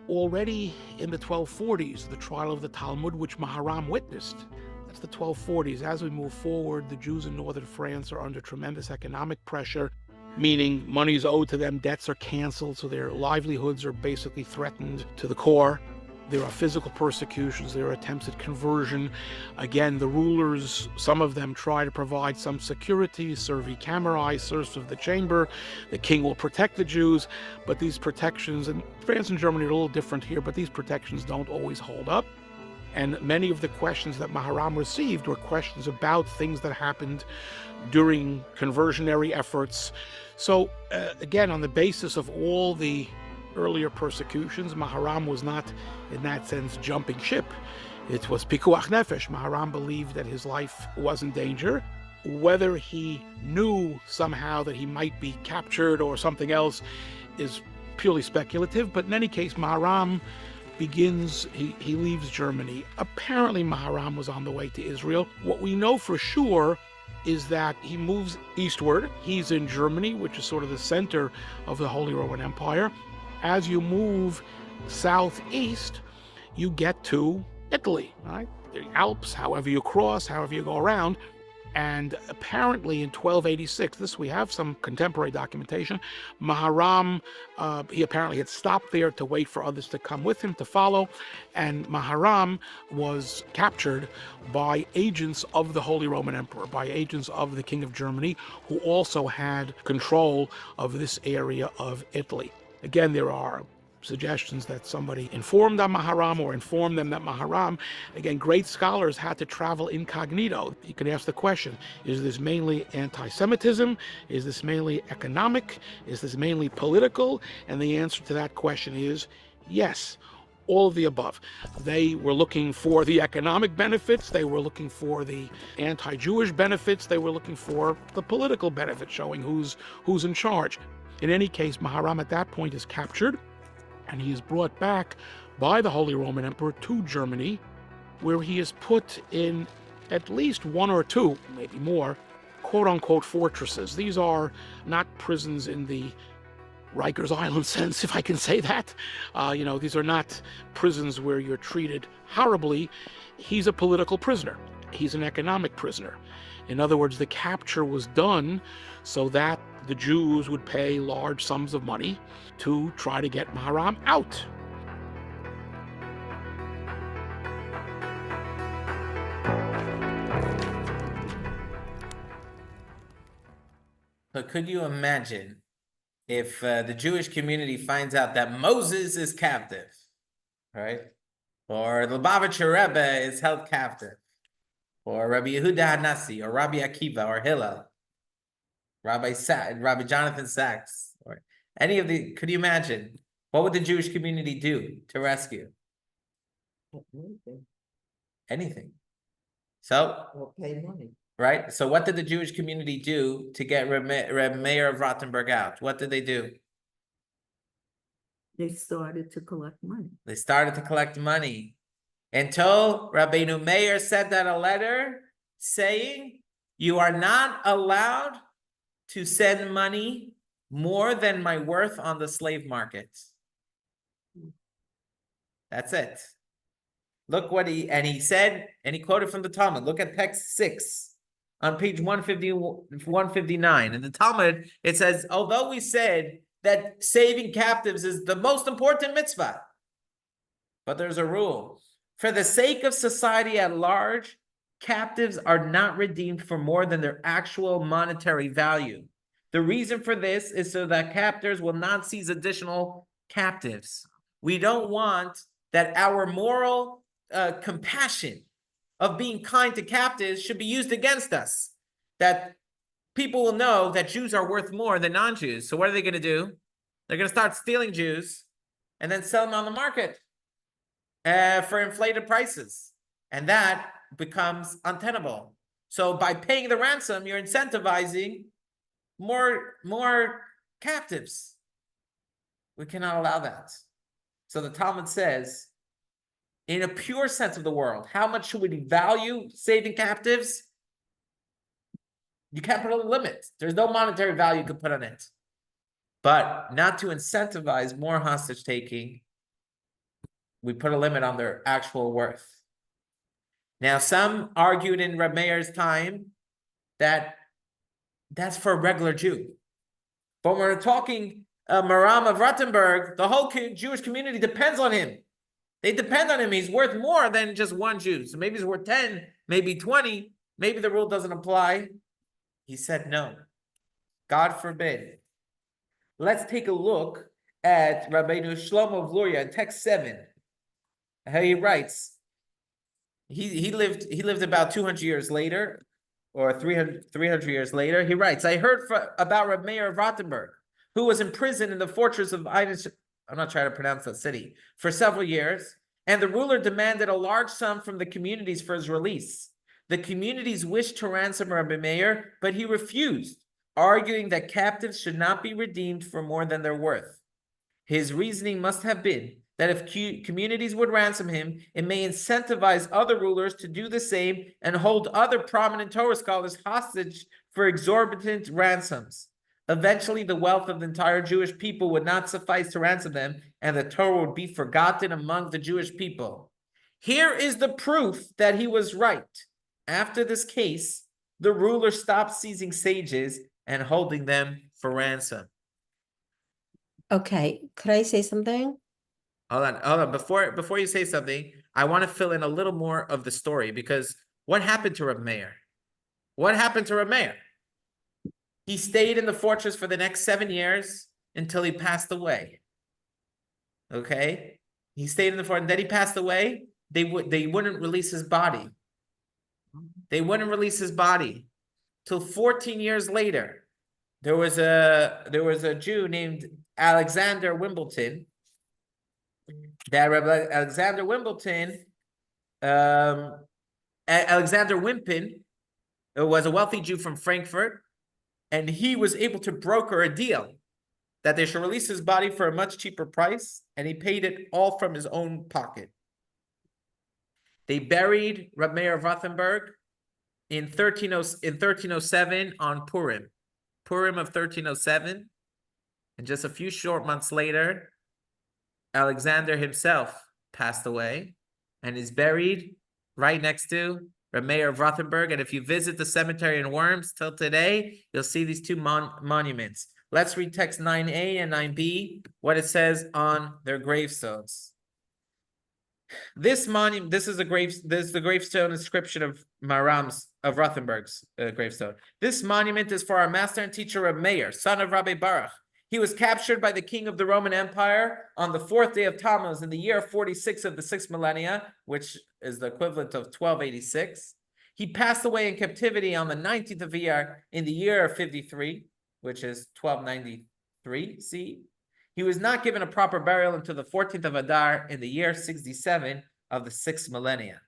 Already in the 1240s, the trial of the Talmud, which Maharam witnessed, that's the 1240s. As we move forward, the Jews in northern France are under tremendous economic pressure, meaning money is owed to them, debts are canceled, so their livelihoods are basically threatened to the core. There are physical persecutions, there are attempts at conversion. Again, the rulers, some of them try to provide some security, servi camerai, serfs of the chamber. The king will protect the Jews, but these protections, and France and Germany are a little different here, but these protections don't always hold up. And many of the questions that Maharam received were questions about things that happened during conversionary efforts. So again, on the basis of all the earlier persecutions, Maharam was not, in that sense, jumping ship. It was pikuach nefesh. Maharam believed that his life was in danger. Whether he knew somehow that he might be captured or something else is purely speculative, but in any case, Maharam begins, he leaves Germany. Apparently, Maharam was on the way to Israel. What we know for sure is that he moves eastward. He's in Germany, which is sort of the center of the Holy Roman Empire. As you move southeast, you get to Italy, right? The Alps, however you cross, however you go around. And apparently in 1286, this we have some contemporary documentation, Maharam, he apparently had stopped there to wait for others to come with him to follow. And Maharam was captured by agents of the Holy Roman Emperor, by agents of the King of Germany, who also had control of this area of Italy. Again, there are suggestions that somebody informed on Maharam or informed them that Maharam, again, great scholars had to travel incognito. You can ask the question, is this mainly anti-Semitism? Is this mainly economic? Is this mainly political? And the answer to that question is yes, all of the above. They were looking for the economic benefits, they were looking for the anti-Jewish benefits, they were looking for the political benefits, showing who's in charge. In any case, Maharam at that point is captured, and he is brought back by the Holy Roman Emperor to Germany, where he is put in at least one or two, maybe more, quote-unquote fortresses. These are not prisons in the Rikers Island sense, if I can say that. These are not prisons where you're treated horribly. He's a political prisoner. He's an economic prisoner. In other words, the capture was done so that the Jews would pay large sums of money to try to get Maharam out. So could you imagine if the Jewish community finds out that Moses is captive, right? Or the Lubavitcher Rebbe is held captive, or Rabbi Yehuda Hanassi, or Rabbi Akiva, or Hillel, Rabbi Jonathan Sachs, or any of the, could you imagine? What would the Jewish community do to rescue? Anything. So, Or pay money. right? So what did the Jewish community do to get Reb Meir of Rothenburg out? What did they do? They started to collect money. They started to collect money until Rabbeinu Meir sent out a letter saying, you are not allowed to send money more than my worth on the slave market. That's it. Look what he said, and he quoted from the Talmud. Look at text 6 on page 159. In the Talmud, it says, although we said that saving captives is the most important mitzvah, but there's a rule. For the sake of society at large, captives are not redeemed for more than their actual monetary value. The reason for this is so that captors will not seize additional captives. We don't want that our moral compassion of being kind to captives should be used against us. That people will know that Jews are worth more than non-Jews. So what are they going to do? They're going to start stealing Jews and then sell them on the market for inflated prices. And that becomes untenable. So by paying the ransom, you're incentivizing more captives. We cannot allow that. So the Talmud says, in a pure sense of the world, how much should we value saving captives? You can't put a limit. There's no monetary value you can put on it. But not to incentivize more hostage taking, we put a limit on their actual worth. Now, some argued in Reb Meir's time that that's for a regular Jew. But when we're talking Maram of Rottenburg, the whole Jewish community depends on him. They depend on him. He's worth more than just one Jew. So maybe he's worth 10, maybe 20. Maybe the rule doesn't apply. He said no. God forbid. Let's take a look at Rabbeinu Shlomo of Luria in text 7. How he writes. He lived about 200 years later, or 300 years later. He writes, I heard about Reb Meir of Rottenburg, who was imprisoned in the fortress of Einisch, I'm not trying to pronounce that city, for several years, and the ruler demanded a large sum from the communities for his release. The communities wished to ransom Reb Meir, but he refused, arguing that captives should not be redeemed for more than their worth. His reasoning must have been that if communities would ransom him, it may incentivize other rulers to do the same and hold other prominent Torah scholars hostage for exorbitant ransoms. Eventually, the wealth of the entire Jewish people would not suffice to ransom them, and the Torah would be forgotten among the Jewish people. Here is the proof that he was right. After this case, the ruler stopped seizing sages and holding them for ransom. Okay, could I say something? Hold on. Before you say something, I want to fill in a little more of the story, because what happened to Reb Meir? What happened to Reb Meir? He stayed in the fortress for the next 7 years until he passed away. Okay? He stayed in the fortress, and then he passed away. They wouldn't release his body. They wouldn't release his body till 14 years later. There was a Jew named Alexander Wimbledon. That Rabbi Alexander Wimbledon, Alexander Wimpin, was a wealthy Jew from Frankfurt, and he was able to broker a deal that they should release his body for a much cheaper price, and he paid it all from his own pocket. They buried Reb Meir of Rothenburg in 1307 on Purim of 1307, and just a few short months later, Alexander himself passed away and is buried right next to Reb Meir of Rothenburg. And if you visit the cemetery in Worms till today, you'll see these two monuments. Let's read text 9a and 9b, what it says on their gravestones. This monument, this is the gravestone inscription of Maram's of Rothenburg's gravestone. This monument is for our master and teacher Reb Meir, son of Rabbi Baruch. He was captured by the king of the Roman Empire on the 4th day of Tammuz in the year 46 of the 6th millennia, which is the equivalent of 1286. He passed away in captivity on the 19th of Iyar in the year 53, which is 1293 CE. He was not given a proper burial until the 14th of Adar in the year 67 of the 6th millennia.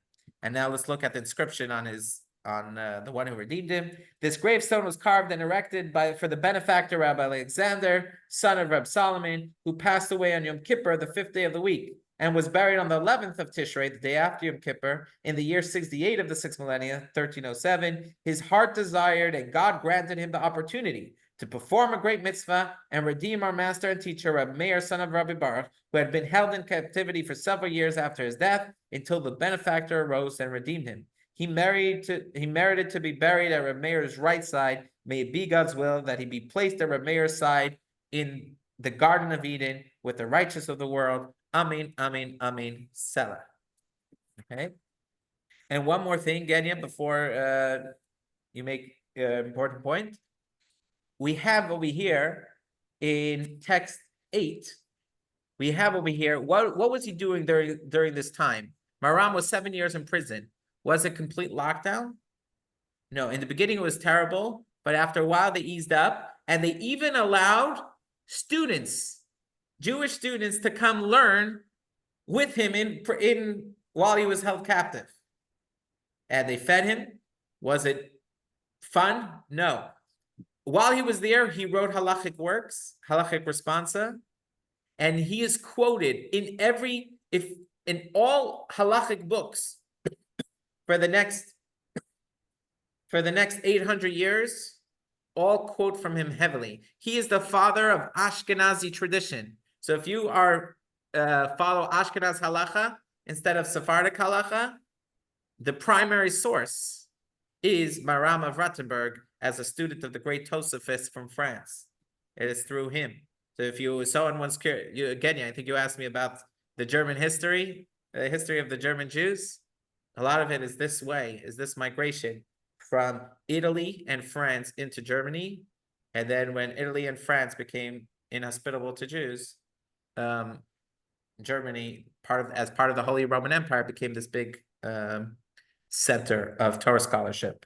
And now let's look at the inscription on the one who redeemed him. This gravestone was carved and erected for the benefactor Rabbi Alexander, son of Reb Solomon, who passed away on Yom Kippur, the 5th day of the week, and was buried on the 11th of Tishrei, the day after Yom Kippur, in the year 68 of the 6th millennia, 1307. His heart desired, and God granted him the opportunity to perform a great mitzvah and redeem our master and teacher, Reb Meir, son of Rabbi Baruch, who had been held in captivity for several years after his death, until the benefactor arose and redeemed him. He merited to be buried at Reb Meir's right side. May it be God's will that he be placed at Reb Meir's side in the Garden of Eden with the righteous of the world. Amen, amen, amen, Selah. Okay? And one more thing, Genya, before you make an important point. We have over here in text 8, we have over here, what was he doing during this time? Maram was 7 years in prison. Was it complete lockdown? No, in the beginning it was terrible, but after a while they eased up, and they even allowed students, Jewish students, to come learn with him in while he was held captive. And they fed him, Was it fun? No. While he was there, he wrote halachic works, halachic responsa, and he is quoted in all halachic books for the next 800 years, all quote from him heavily. He is the father of Ashkenazi tradition. So if you are follow Ashkenaz halacha instead of Sephardic halacha, the primary source is Maram of Rattenberg as a student of the great Tosafists from France. It is through him. So if someone wants, I think you asked me about the German history, the history of the German Jews. A lot of it is this way, is this migration from Italy and France into Germany. And then when Italy and France became inhospitable to Jews, Germany, as part of the Holy Roman Empire, became this big center of Torah scholarship.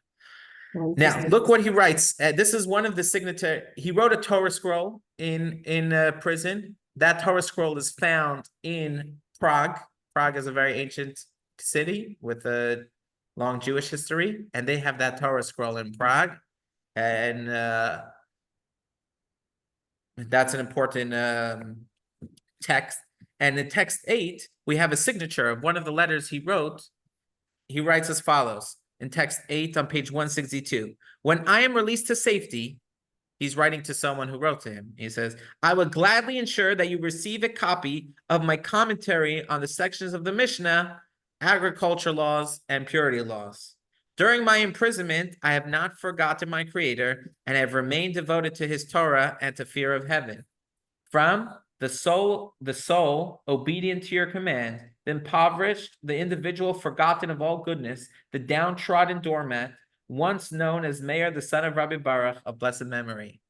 Now, look what he writes. This is one of the signatory. He wrote a Torah scroll in prison. That Torah scroll is found in Prague. Prague is a very ancient city with a long Jewish history, and they have that Torah scroll in Prague. And that's an important text. And in text 8, we have a signature of one of the letters he wrote. He writes as follows in text 8 on page 162. When I am released to safety, he's writing to someone who wrote to him. He says, I would gladly ensure that you receive a copy of my commentary on the sections of the Mishnah, agriculture laws, and purity laws. During my imprisonment, I have not forgotten my Creator, and have remained devoted to his Torah and to fear of heaven. From the soul obedient to your command, the impoverished, the individual forgotten of all goodness, the downtrodden doormat, once known as Meir, the son of Rabbi Baruch, of blessed memory.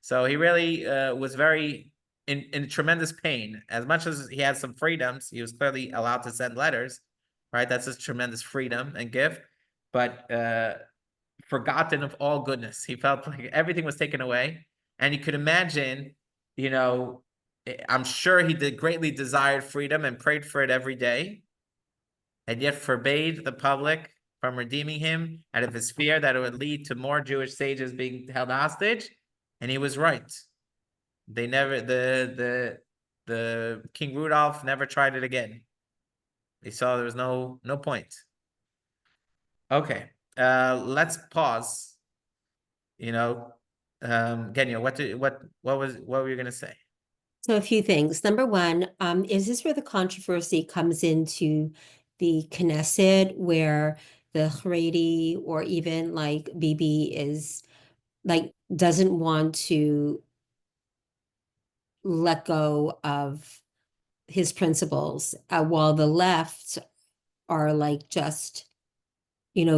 So he really was very in tremendous pain. As much as he had some freedoms, he was clearly allowed to send letters, right? That's his tremendous freedom and gift, but forgotten of all goodness. He felt like everything was taken away. And you could imagine, I'm sure he greatly desired freedom and prayed for it every day, and yet forbade the public from redeeming him out of his fear that it would lead to more Jewish sages being held hostage. And he was right. They never, the King Rudolph never tried it again. They saw there was no point. Okay, let's pause. Genya, what were you gonna say? So a few things. Number one, is this where the controversy comes into the Knesset, where the Haredi or even like Bibi is like doesn't want to let go of his principles, while the left are like just, we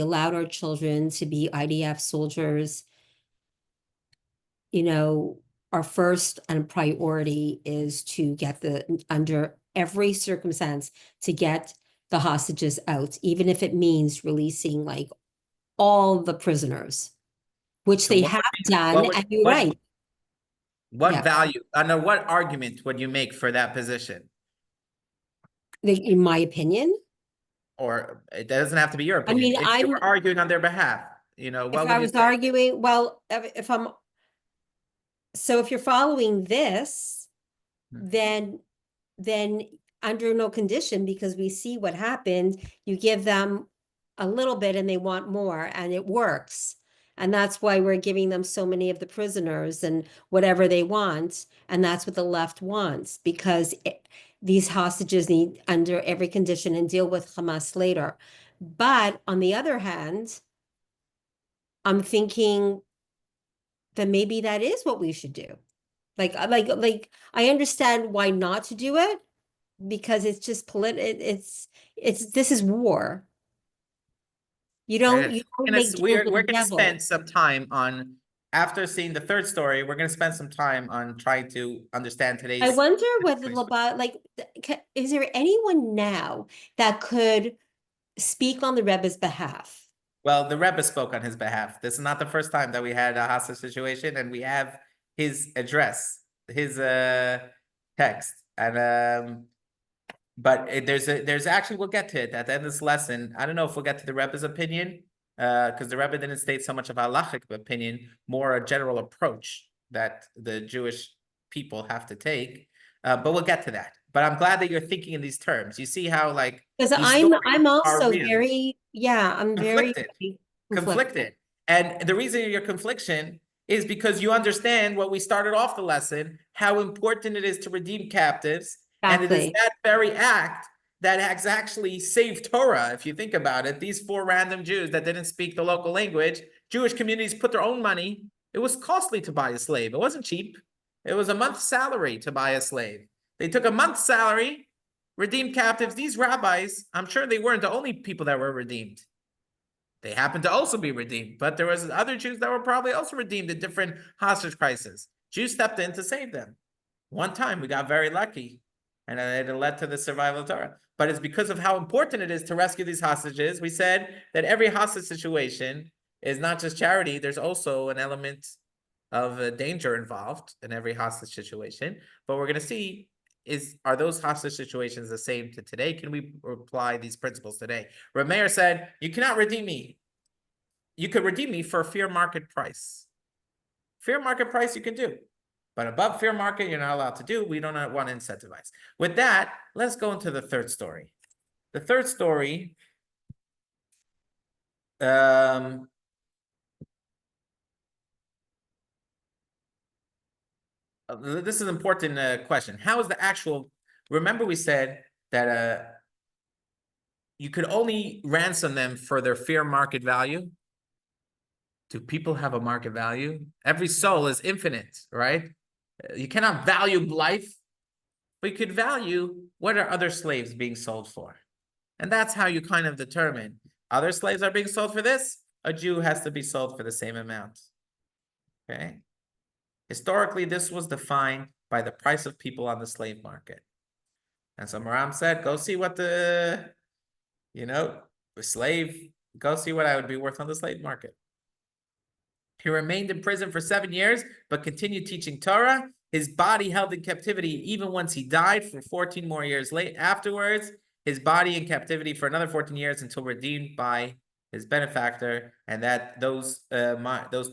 allowed our children to be IDF soldiers. Our first and priority is to get under every circumstance to get the hostages out, even if it means releasing like all the prisoners, which So they what have would be- done. what would- And you're what- right. What Yeah. value, under what argument would you make for that position? In my opinion, Or it doesn't have to be your opinion. mean, If you were arguing on their behalf, what if would I you was say? arguing, well, if you're following this, Hmm. then under no condition, because we see what happened, you give them a little bit and they want more, and it works. And that's why we're giving them so many of the prisoners and whatever they want. And that's what the left wants, because these hostages need under every condition and deal with Hamas later. But on the other hand, I'm thinking that maybe that is what we should do. Like I understand why not to do it, because it's just this is war. You don't make deals We're with the gonna devil. spend some time on, after seeing the third story, we're gonna spend some time on trying to understand today's. I wonder whether is there anyone now that could speak on the Rebbe's behalf? Well, the Rebbe spoke on his behalf. This is not the first time that we had a hostage situation, and we have his address, his text. And But there's actually, we'll get to it at the end of this lesson. I don't know if we'll get to the Rebbe's opinion, because the Rebbe didn't state so much of a halachic opinion, more a general approach that the Jewish people have to take. But we'll get to that. But I'm glad that you're thinking in these terms. You see how like Because these I'm stories are also real. very, I'm very conflicted. And the reason your confliction is because you understand what we started off the lesson, how important it is to redeem captives. And it is Exactly. that very act that has actually saved Torah. If you think about it, these 4 random Jews that didn't speak the local language, Jewish communities put their own money. It was costly to buy a slave. It wasn't cheap. It was a month's salary to buy a slave. They took a month's salary, redeemed captives. These rabbis, I'm sure they weren't the only people that were redeemed. They happened to also be redeemed, but there was other Jews that were probably also redeemed in different hostage crises. Jews stepped in to save them. One time we got very lucky, and it led to the survival of Torah. But it's because of how important it is to rescue these hostages. We said that every hostage situation is not just charity. There's also an element of danger involved in every hostage situation. But we're going to see are those hostage situations the same to today? Can we apply these principles today? Rameir said, you cannot redeem me. You could redeem me for a fair market price. Fair market price you can do. But above fair market, you're not allowed to do. We don't want to incentivize. With that, let's go into the third story. The third story, this is an important question. How is the actual, remember we said that you could only ransom them for their fair market value. Do people have a market value? Every soul is infinite, right? You cannot value life, but you could value what are other slaves being sold for. And that's how you kind of determine other slaves are being sold for this. A Jew has to be sold for the same amount. Okay. Historically, this was defined by the price of people on the slave market. And so Maram said, go see what the slave, go see what I would be worth on the slave market. He remained in prison for 7 years, but continued teaching Torah. His body held in captivity even once he died for 14 more years afterwards. His body in captivity for another 14 years until redeemed by his benefactor. And that those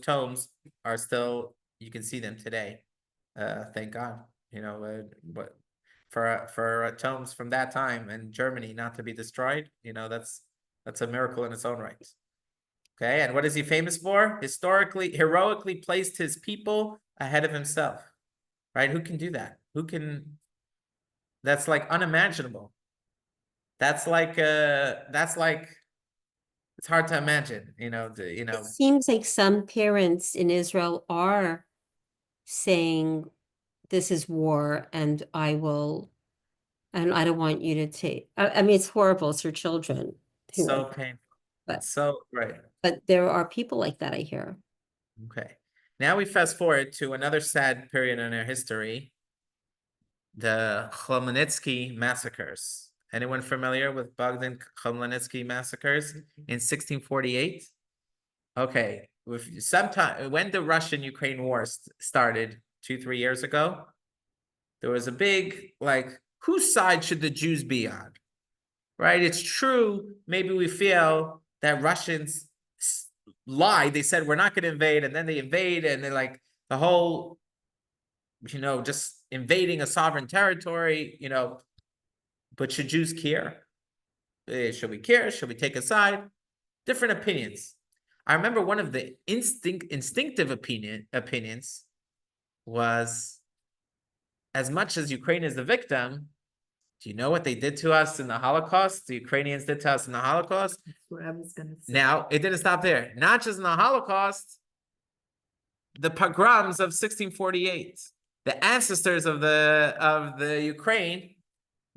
tomes are still, you can see them today. Thank God. But for tomes from that time in Germany not to be destroyed, that's a miracle in its own right. Okay, and what is he famous for? Heroically placed his people ahead of himself. Right? Who can do that? That's like unimaginable. That's like it's hard to imagine, It seems like some parents in Israel are saying this is war and I don't want you to take, I mean, it's horrible. It's your children. So painful. But right. But there are people like that, I hear. Okay. Now we fast forward to another sad period in our history, the Khmelnytsky massacres. Anyone familiar with Bogdan Khmelnytsky massacres in 1648? Okay. When the Russian-Ukraine war started 2-3 years ago, there was a big, whose side should the Jews be on? Right? It's true. Maybe we feel that Russians lied. They said, we're not going to invade. And then they invade. And they're the whole, just invading a sovereign territory, but should Jews care? Should we care? Should we take a side? Different opinions. I remember one of the instinctive opinions was, as much as Ukraine is the victim, do you know what they did to us in the Holocaust? The Ukrainians did to us in the Holocaust. That's what I was gonna say. Now, it didn't stop there. Not just in the Holocaust, the pogroms of 1648, the ancestors of the Ukraine,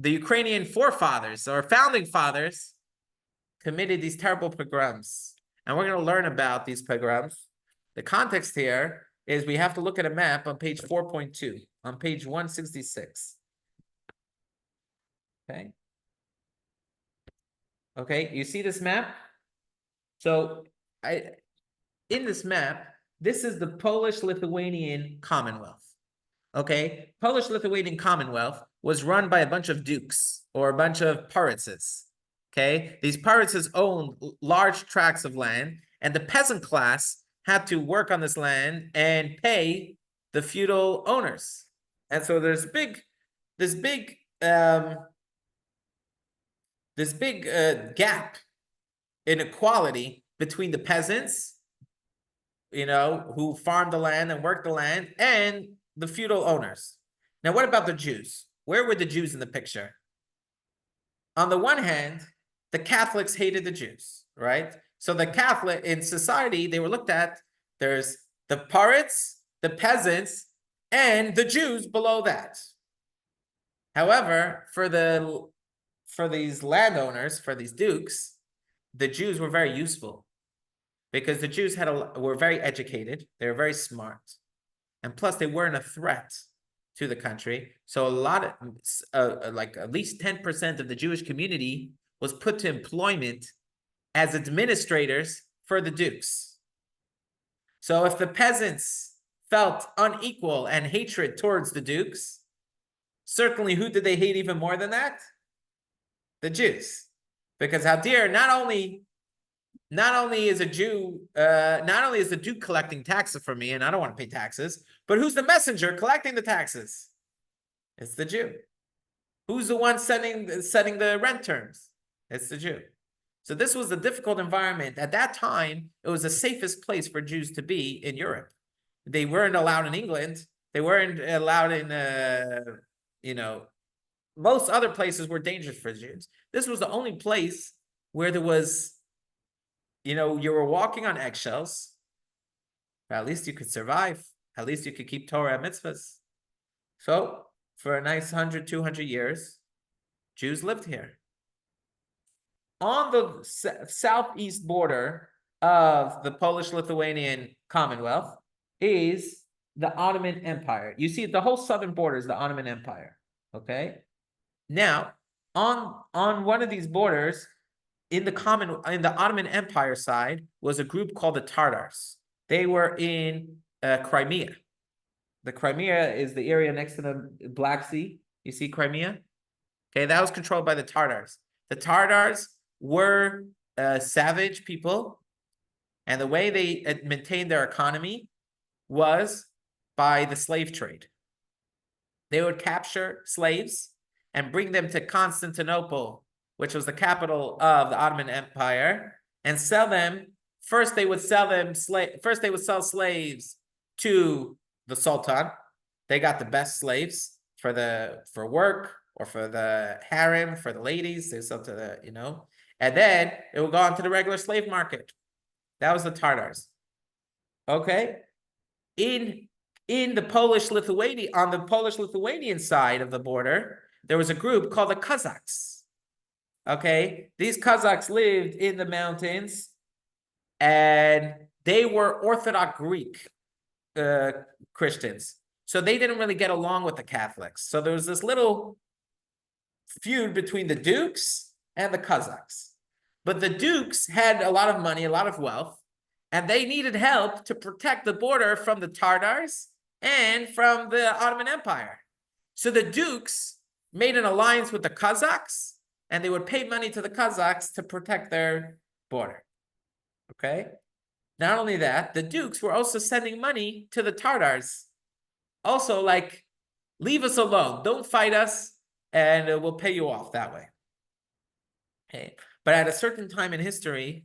the Ukrainian forefathers or founding fathers committed these terrible pogroms. And we're going to learn about these pogroms. The context here is we have to look at a map on page 4.2, on page 166. Okay, you see this map? So in this map, this is the Polish-Lithuanian Commonwealth. Okay, Polish-Lithuanian Commonwealth was run by a bunch of dukes or a bunch of pirates. Okay, these pirates owned large tracts of land, and the peasant class had to work on this land and pay the feudal owners. And so there's this big gap in equality between the peasants, who farmed the land and worked the land, and the feudal owners. Now, what about the Jews? Where were the Jews in the picture? On the one hand, the Catholics hated the Jews, right? So the Catholic in society, they were looked at, there's the pirates, the peasants, and the Jews below that. However, for these landowners, for these dukes, the Jews were very useful because the Jews were very educated, they were very smart, and plus they weren't a threat to the country. So a lot of, like at least 10% of the Jewish community was put to employment as administrators for the dukes. So if the peasants felt unequal and hatred towards the dukes, certainly who did they hate even more than that? The Jews. Because how dare, not only is a Jew, not only is the Duke collecting taxes from me, and I don't want to pay taxes, but who's the messenger collecting the taxes? It's the Jew. Who's the one setting the rent terms? It's the Jew. So this was a difficult environment. At that time, it was the safest place for Jews to be in Europe. They weren't allowed in England. They weren't allowed in, most other places were dangerous for Jews. This was the only place where there was, you were walking on eggshells. But at least you could survive. At least you could keep Torah and mitzvahs. So for a nice 100, 200 years, Jews lived here. On the southeast border of the Polish-Lithuanian Commonwealth is the Ottoman Empire. You see, the whole southern border is the Ottoman Empire, okay? Now, on one of these borders, in the Ottoman Empire side, was a group called the Tatars. They were in Crimea. The Crimea is the area next to the Black Sea. You see Crimea? Okay, that was controlled by the Tatars. The Tatars were savage people, and the way they maintained their economy was by the slave trade. They would capture slaves and bring them to Constantinople, which was the capital of the Ottoman Empire, and sell them. First, they would sell slaves to the Sultan. They got the best slaves for work or for the harem, for the ladies. They sell to the, and then it would go on to the regular slave market. That was the Tatars. Okay. On the Polish-Lithuanian side of the border, there was a group called the Kazakhs. Okay. These Kazakhs lived in the mountains, and they were Orthodox Greek Christians. So they didn't really get along with the Catholics. So there was this little feud between the dukes and the Kazakhs. But the dukes had a lot of money, a lot of wealth, and they needed help to protect the border from the Tatars and from the Ottoman Empire. So the dukes made an alliance with the Kazakhs, and they would pay money to the Kazakhs to protect their border. Okay? Not only that, the dukes were also sending money to the Tatars. Also, like, leave us alone. Don't fight us, and we'll pay you off that way. Okay. But at a certain time in history,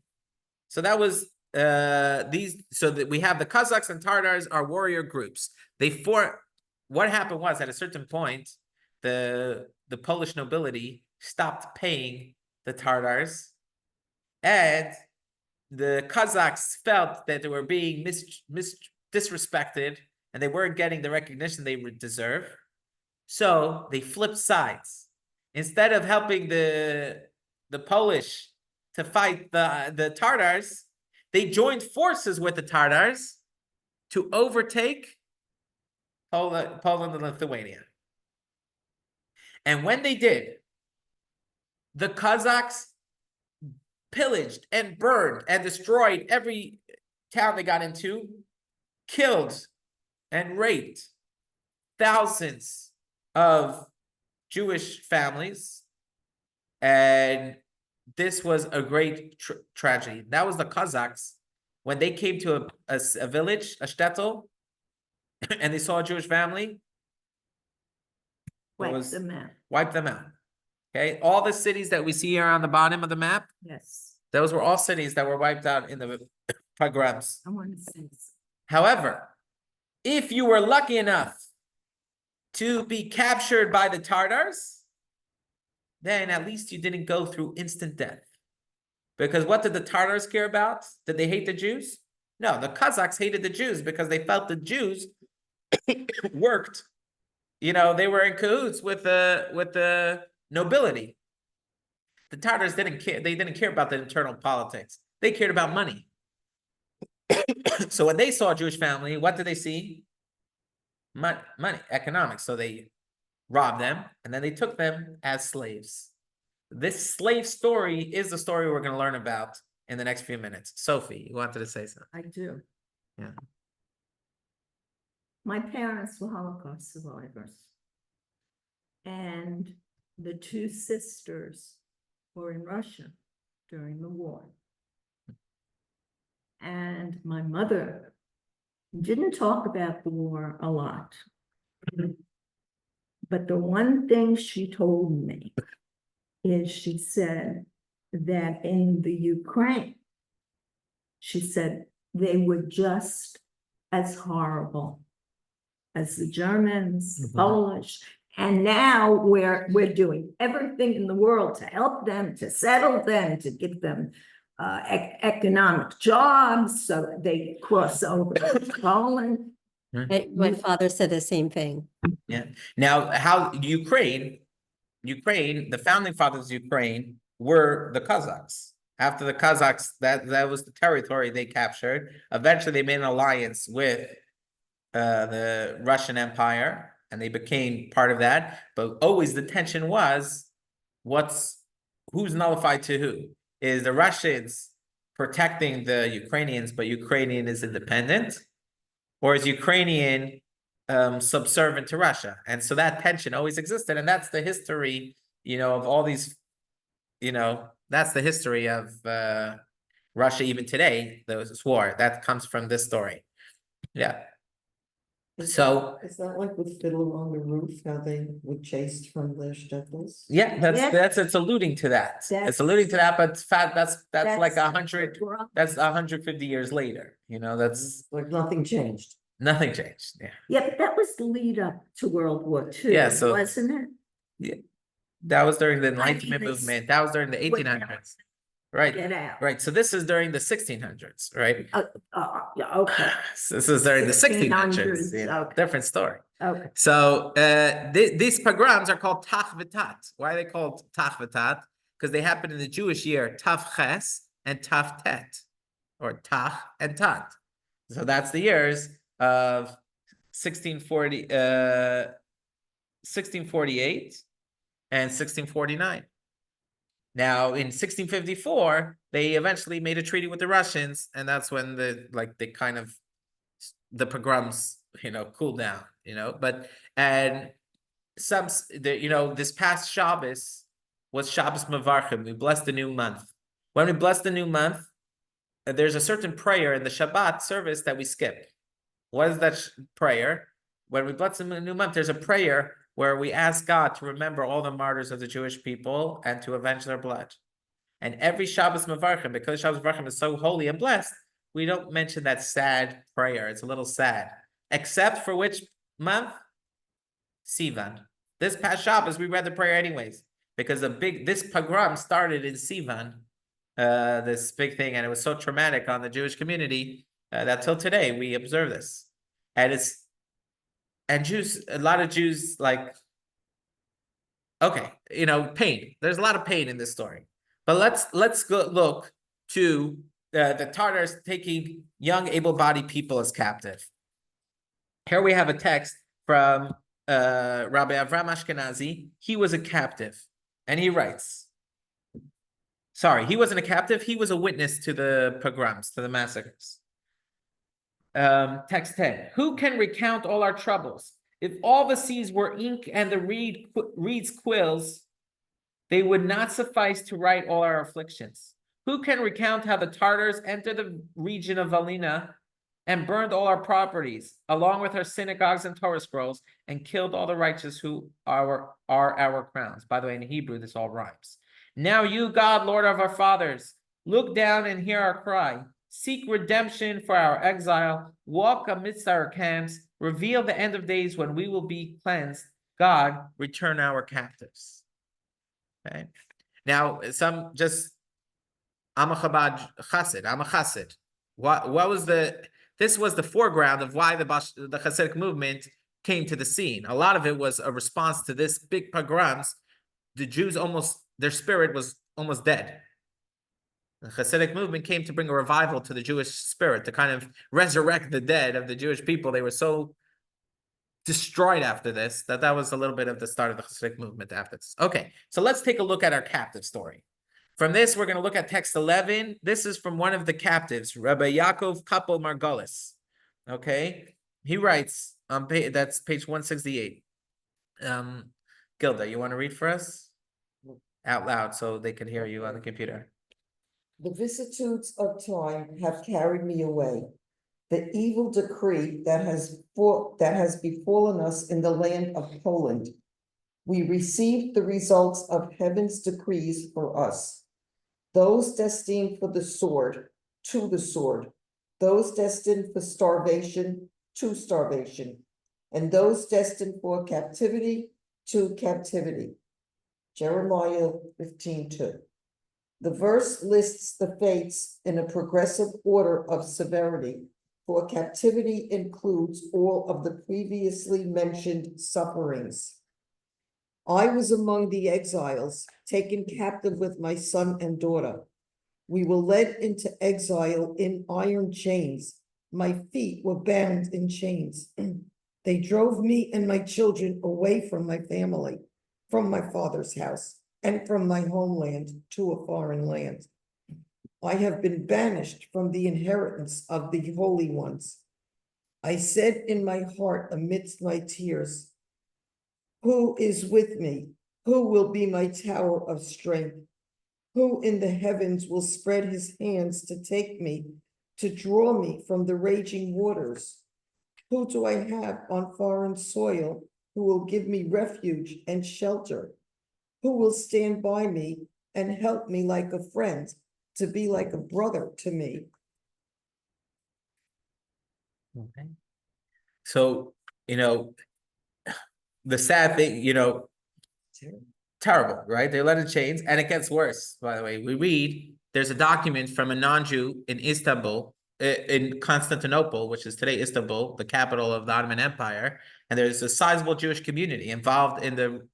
so that was so that we have the Kazakhs and Tatars are warrior groups. What happened was, at a certain point, the Polish nobility stopped paying the Tatars, and the Kazakhs felt that they were being disrespected, and they weren't getting the recognition they would deserve. So they flipped sides. Instead of helping the Polish to fight the Tatars, they joined forces with the Tatars to overtake Poland and Lithuania. And when they did, the Kazakhs pillaged and burned and destroyed every town they got into, killed and raped thousands of Jewish families, and this was a great tragedy. That was the Cossacks when they came to a village, a shtetl, and they saw a Jewish family. Wiped them out. Wipe them out. Okay, all the cities that we see here on the bottom of the map, Yes. those were all cities that were wiped out in the pogroms. I want to say this. However, if you were lucky enough to be captured by the Tartars, then at least you didn't go through instant death. Because what did the Tartars care about? Did they hate the Jews? No, the Cossacks hated the Jews because they felt the Jews worked. You know, they were in cahoots with the nobility. The Tartars didn't care. They didn't care about the internal politics. They cared about money. So when they saw a Jewish family, what did they see? Money, economics. So they robbed them, and then they took them as slaves. This slave story is the story we're going to learn about in the next few minutes. Sophie, you wanted to say something? I do. Yeah. My parents were Holocaust survivors. And the two sisters were in Russia during the war. And my mother didn't talk about the war a lot. But the one thing she told me is she said that in the Ukraine, she said they were just as horrible as the Germans, Polish, and now we're doing everything in the world to help them, to settle them, to give them economic jobs so they cross over to Poland. My father said the same thing. Yeah. Now, how Ukraine, the founding fathers of Ukraine were the Cossacks. After the Cossacks, that was the territory they captured. Eventually, they made an alliance with the Russian Empire, and they became part of that. But always the tension was, who's nullified to who? Is the Russians protecting the Ukrainians, but Ukrainian is independent, or is Ukrainian subservient to Russia? And so that tension always existed, and that's the history, of all these, that's the history of Russia even today. This war that comes from this story. Yeah. So Is that like with Fiddler on the Roof, how they were chased from the shtetls? yeah, it's alluding to that. It's alluding to that, but that's like 100. That's 150 years later. That's Like nothing changed. nothing changed. Yeah. Yeah, but that was the lead up to World War II, Yeah, so- wasn't it? That was during the I mean, Enlightenment movement. That was during the 1800s. Right. Get out. Right. So this is during the 1600s, right? Yeah, okay, So this is during the 1600s. 1600s, Yeah, okay. different story. okay. So these pogroms are called Tach V'Tat. Why are they called Tach V'Tat? Because they happen in the Jewish year Tav Ches and Tav Tet, or Tach and Tat. So that's the years of 1648 and 1649. Now, in 1654, they eventually made a treaty with the Russians, and that's when the pogroms, cooled down, But this past Shabbos was Shabbos Mevarchim. We blessed the new month. When we bless the new month, there's a certain prayer in the Shabbat service that we skip. What is that prayer? When we bless the new month, there's a prayer where we ask God to remember all the martyrs of the Jewish people and to avenge their blood. And every Shabbos Mevarchim, because Shabbos Mevarchim is so holy and blessed, we don't mention that sad prayer. It's a little sad. Except for which month? Sivan. This past Shabbos, we read the prayer anyways, because this pogrom started in Sivan, this big thing, and it was so traumatic on the Jewish community that till today we observe this. And Jews, a lot of Jews pain. There's a lot of pain in this story. But let's go look to the Tartars taking young, able-bodied people as captive. Here we have a text from Rabbi Avram Ashkenazi. He was a captive, and he writes. Sorry, he wasn't a captive. He was a witness to the pogroms, to the massacres. Text 10. Who can recount all our troubles If all the seas were ink and the reeds quills, they would not suffice to write all our afflictions. Who can recount how the Tartars entered the region of Valina and burned all our properties, along with our synagogues and Torah scrolls, and killed all the righteous who are our crowns? By the way, in Hebrew, this all rhymes. Now you, God, Lord of our fathers, look down and hear our cry. Seek redemption for our exile. Walk amidst our camps. Reveal the end of days when we will be cleansed. God, return our captives. Okay. Now, some just, I'm a Chabad Chassid. I'm a Chassid. What was this was the foreground of why the Hasidic movement came to the scene. A lot of it was a response to this big pogroms. The Jews their spirit was almost dead. The Hasidic movement came to bring a revival to the Jewish spirit, to kind of resurrect the dead of the Jewish people. They were so destroyed after this that was a little bit of the start of the Hasidic movement after this. Okay, so let's take a look at our captive story. From this, we're going to look at text 11. This is from one of the captives, Rabbi Yaakov Kapel Margolis. Okay, he writes on that's page 168. Gilda, you want to read for us out loud so they can hear you on the computer? The vicissitudes of time have carried me away. The evil decree that has befallen us in the land of Poland. We received the results of heaven's decrees for us. Those destined for the sword, to the sword. Those destined for starvation, to starvation. And those destined for captivity, to captivity. Jeremiah 15:2. The verse lists the fates in a progressive order of severity, for captivity includes all of the previously mentioned sufferings. I was among the exiles, taken captive with my son and daughter. We were led into exile in iron chains. My feet were bound in chains. They drove me and my children away from my family, from my father's house, and from my homeland to a foreign land. I have been banished from the inheritance of the holy ones. I said in my heart amidst my tears, who is with me? Who will be my tower of strength? Who in the heavens will spread his hands to take me, to draw me from the raging waters? Who do I have on foreign soil who will give me refuge and shelter? Who will stand by me and help me like a friend, to be like a brother to me? Okay. So, the sad thing, terrible, right? They're led in chains, and it gets worse, by the way. We read, there's a document from a non-Jew in Istanbul, in Constantinople, which is today Istanbul, the capital of the Ottoman Empire, and there's a sizable Jewish community involved in the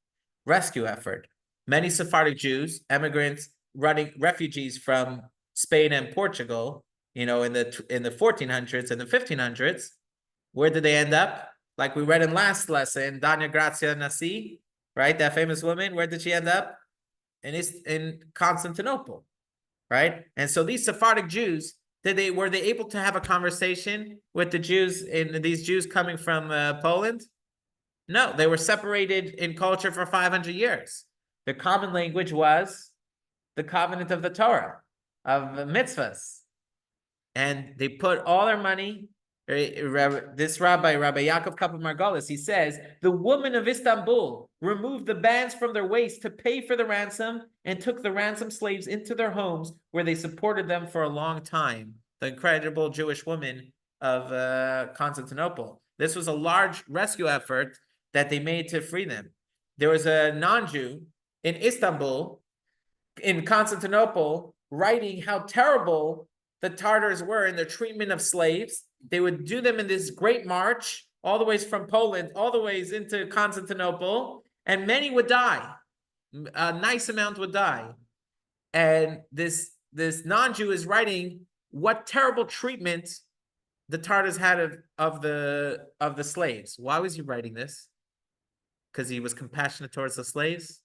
rescue effort. Many Sephardic Jews, immigrants, refugees from Spain and Portugal, in the 1400s and the 1500s. Where did they end up? Like we read in last lesson, Danya Grazia Nasi, right? That famous woman, where did she end up? In Constantinople, right? And so these Sephardic Jews, were they able to have a conversation with the Jews, these Jews coming from Poland? No, they were separated in culture for 500 years. The common language was the covenant of the Torah, of mitzvahs. And they put all their money. This Rabbi Yaakov Kapel Margolis, he says, the women of Istanbul removed the bands from their waists to pay for the ransom and took the ransom slaves into their homes where they supported them for a long time. The incredible Jewish women of Constantinople. This was a large rescue effort that they made to free them. There was a non-Jew in Istanbul, in Constantinople, writing how terrible the Tartars were in their treatment of slaves. They would do them in this great march, all the ways from Poland, all the ways into Constantinople, and many would die. A nice amount would die. And this non-Jew is writing what terrible treatment the Tartars had of the slaves. Why was he writing this? Because he was compassionate towards the slaves?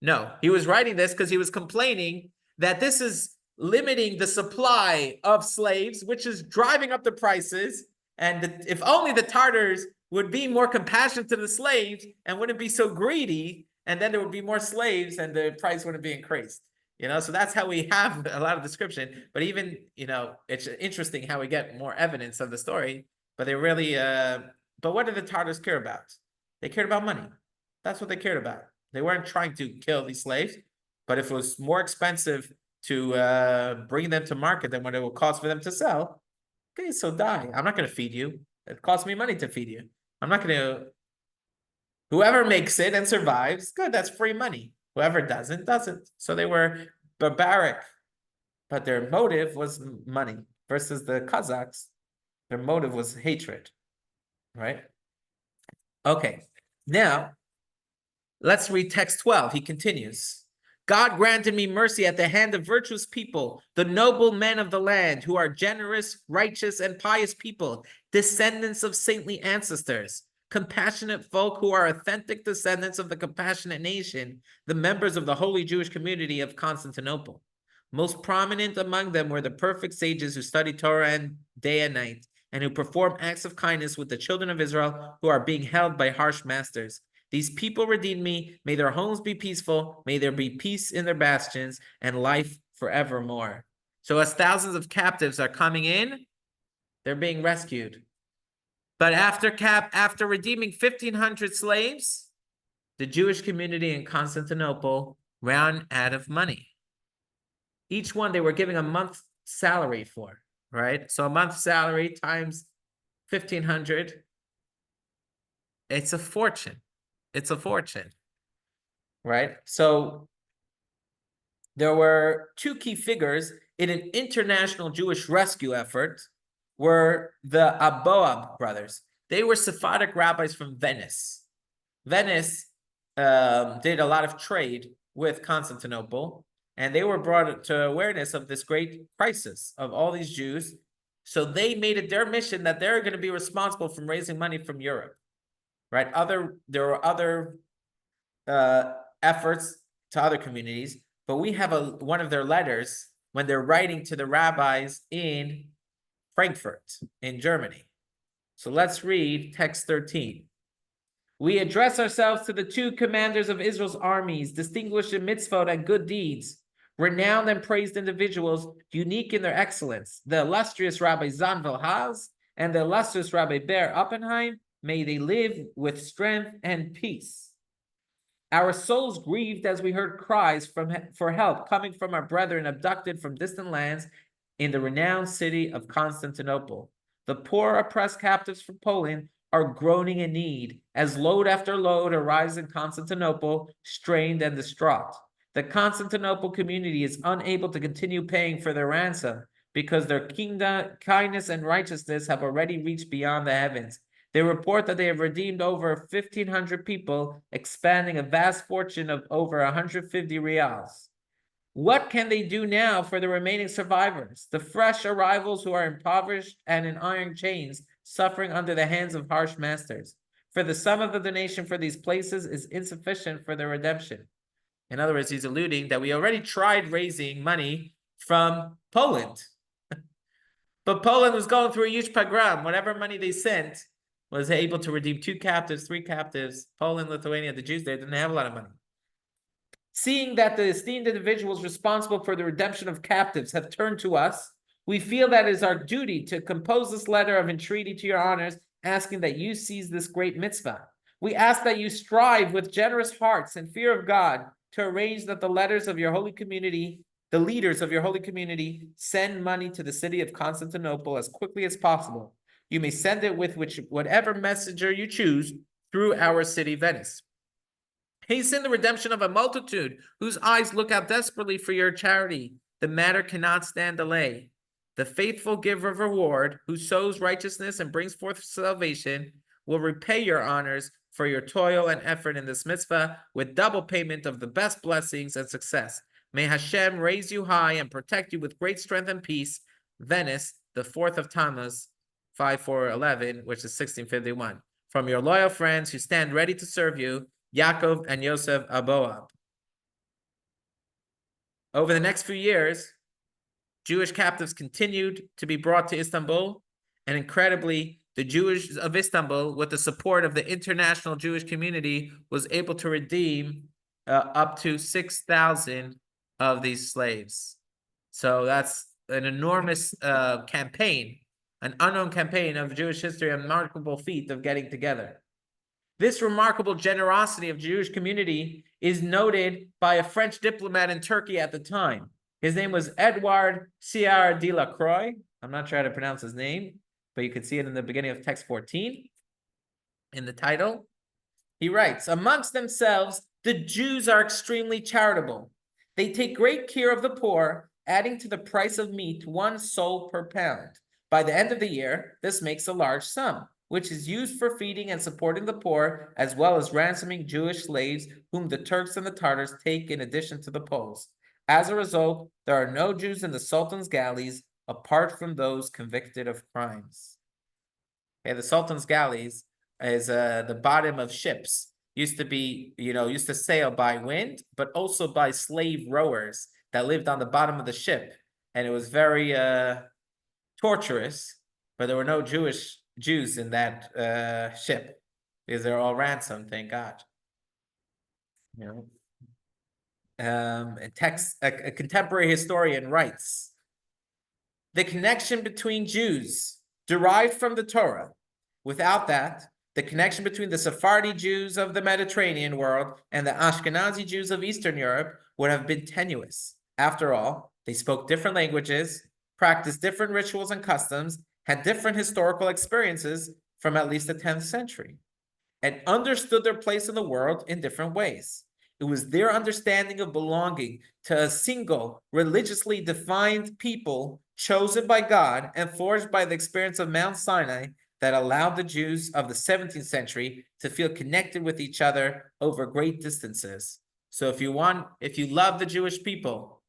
No, he was writing this because he was complaining that this is limiting the supply of slaves, which is driving up the prices. And if only the Tartars would be more compassionate to the slaves and wouldn't be so greedy, and then there would be more slaves and the price wouldn't be increased. So that's how we have a lot of description. But even, it's interesting how we get more evidence of the story. But they really, but what did the Tartars care about? They cared about money. That's what they cared about. They weren't trying to kill these slaves, but if it was more expensive to bring them to market than what it would cost for them to sell, okay, so die. I'm not going to feed you. It costs me money to feed you. I'm not going to. Whoever makes it and survives, good, that's free money. Whoever doesn't. So they were barbaric, but their motive was money versus the Kazakhs. Their motive was hatred, right? Okay, now let's read text 12. He continues. God granted me mercy at the hand of virtuous people, the noble men of the land, who are generous, righteous, and pious people, descendants of saintly ancestors, compassionate folk who are authentic descendants of the compassionate nation, the members of the holy Jewish community of Constantinople. Most prominent among them were the perfect sages who study Torah and day and night, and who perform acts of kindness with the children of Israel who are being held by harsh masters. These people redeemed me. May their homes be peaceful. May there be peace in their bastions and life forevermore. So as thousands of captives are coming in, they're being rescued. But after redeeming 1,500 slaves, the Jewish community in Constantinople ran out of money. Each one they were giving a month's salary for, right? So a month's salary times 1,500, it's a fortune. It's a fortune, right? So there were two key figures in an international Jewish rescue effort were the Aboab brothers. They were Sephardic rabbis from Venice. Venice did a lot of trade with Constantinople, and they were brought to awareness of this great crisis of all these Jews. So they made it their mission that they're going to be responsible for raising money from Europe. Right. There were other efforts to other communities, but we have one of their letters when they're writing to the rabbis in Frankfurt in Germany. So let's read text 13. We address ourselves to the two commanders of Israel's armies, distinguished in mitzvot and good deeds, renowned and praised individuals, unique in their excellence, the illustrious Rabbi Zanvel Haz and the illustrious Rabbi Ber Oppenheim. May they live with strength and peace. Our souls grieved as we heard cries for help coming from our brethren abducted from distant lands in the renowned city of Constantinople. The poor oppressed captives from Poland are groaning in need as load after load arrives in Constantinople, strained and distraught. The Constantinople community is unable to continue paying for their ransom because their kindness and righteousness have already reached beyond the heavens. They report that they have redeemed over 1,500 people, expanding a vast fortune of over 150 reals. What can they do now for the remaining survivors, the fresh arrivals who are impoverished and in iron chains, suffering under the hands of harsh masters? For the sum of the donation for these places is insufficient for their redemption. In other words, he's alluding that we already tried raising money from Poland. But Poland was going through a huge pogrom. Whatever money they sent was able to redeem 2 captives, 3 captives. Poland, Lithuania, the Jews there didn't have a lot of money. Seeing that the esteemed individuals responsible for the redemption of captives have turned to us, we feel that it is our duty to compose this letter of entreaty to your honors, asking that you seize this great mitzvah. We ask that you strive with generous hearts and fear of God to arrange that the leaders of your holy community, send money to the city of Constantinople as quickly as possible. You may send it with whatever messenger you choose through our city, Venice. Hasten the redemption of a multitude whose eyes look out desperately for your charity. The matter cannot stand delay. The faithful giver of reward, who sows righteousness and brings forth salvation, will repay your honors for your toil and effort in this mitzvah with double payment of the best blessings and success. May Hashem raise you high and protect you with great strength and peace. Venice, the 4th of Tammuz, 5411, which is 1651. From your loyal friends who stand ready to serve you, Yaakov and Yosef Aboab. Over the next few years, Jewish captives continued to be brought to Istanbul, and incredibly, the Jewish of Istanbul, with the support of the international Jewish community, was able to redeem up to 6,000 of these slaves. So that's an enormous campaign, an unknown campaign of Jewish history, a remarkable feat of getting together. This remarkable generosity of Jewish community is noted by a French diplomat in Turkey at the time. His name was Edouard Siard de la Croix. I'm not sure how to pronounce his name, but you can see it in the beginning of text 14 in the title. He writes, amongst themselves, the Jews are extremely charitable. They take great care of the poor, adding to the price of meat 1 sol per pound. By the end of the year, this makes a large sum, which is used for feeding and supporting the poor, as well as ransoming Jewish slaves whom the Turks and the Tartars take in addition to the Poles. As a result, there are no Jews in the Sultan's galleys apart from those convicted of crimes. Okay, the Sultan's galleys is the bottom of ships. Used to sail by wind, but also by slave rowers that lived on the bottom of the ship. And it was very torturous, but there were no Jews in that ship because they're all ransomed, thank God. A contemporary historian writes, the connection between Jews derived from the Torah. Without that, the connection between the Sephardi Jews of the Mediterranean world and the Ashkenazi Jews of Eastern Europe would have been tenuous. After all, they spoke different languages, practiced different rituals and customs, had different historical experiences from at least the 10th century, and understood their place in the world in different ways. It was their understanding of belonging to a single, religiously defined people chosen by God and forged by the experience of Mount Sinai that allowed the Jews of the 17th century to feel connected with each other over great distances. So if you love the Jewish people,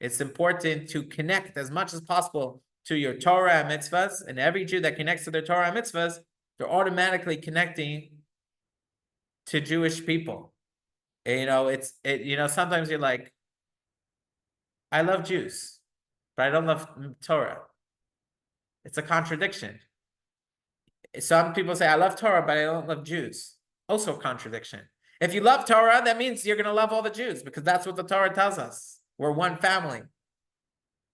it's important to connect as much as possible to your Torah and mitzvahs, and every Jew that connects to their Torah and mitzvahs, they're automatically connecting to Jewish people. And, sometimes you're like, I love Jews, but I don't love Torah. It's a contradiction. Some people say, I love Torah, but I don't love Jews. Also a contradiction. If you love Torah, that means you're going to love all the Jews, because that's what the Torah tells us. We're one family.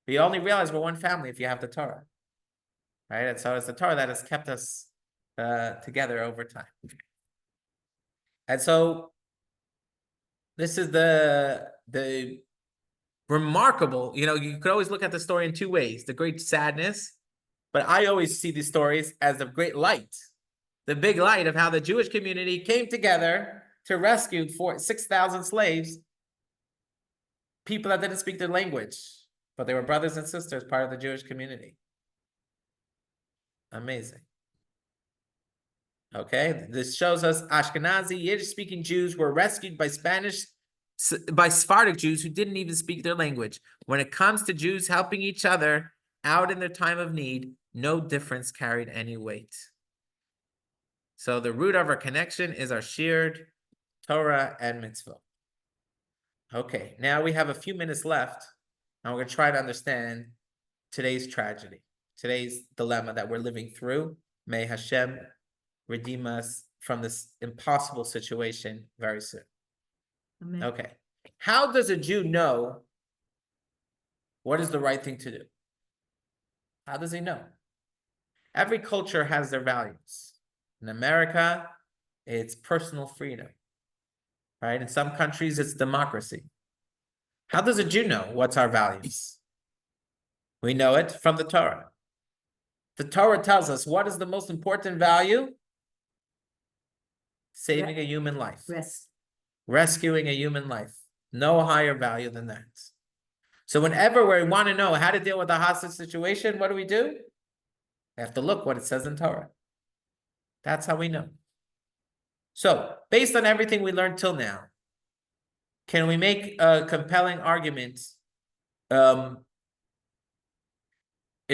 We only realize we're one family if you have the Torah. Right? And so it's the Torah that has kept us together over time. And so this is the remarkable, you could always look at the story in two ways, the great sadness, but I always see these stories as the great light, the big light of how the Jewish community came together to rescue 6,000 slaves, people that didn't speak their language, but they were brothers and sisters, part of the Jewish community. Amazing. Okay, this shows us Ashkenazi, Yiddish-speaking Jews were rescued by Sephardic Jews who didn't even speak their language. When it comes to Jews helping each other out in their time of need, no difference carried any weight. So the root of our connection is our shared Torah and mitzvah. Okay, now we have a few minutes left, and we're going to try to understand today's tragedy, today's dilemma that we're living through. May Hashem redeem us from this impossible situation very soon. Amen. Okay. How does a Jew know what is the right thing to do? How does he know? Every culture has their values. In America, it's personal freedom, right? In some countries, it's democracy. How does a Jew know what's our values? We know it from the Torah. The Torah tells us what is the most important value? Saving a human life. Rescuing a human life. No higher value than that. So whenever we want to know how to deal with a hostage situation, what do? We have to look what it says in Torah. That's how we know. So based on everything we learned till now, can we make a compelling argument? In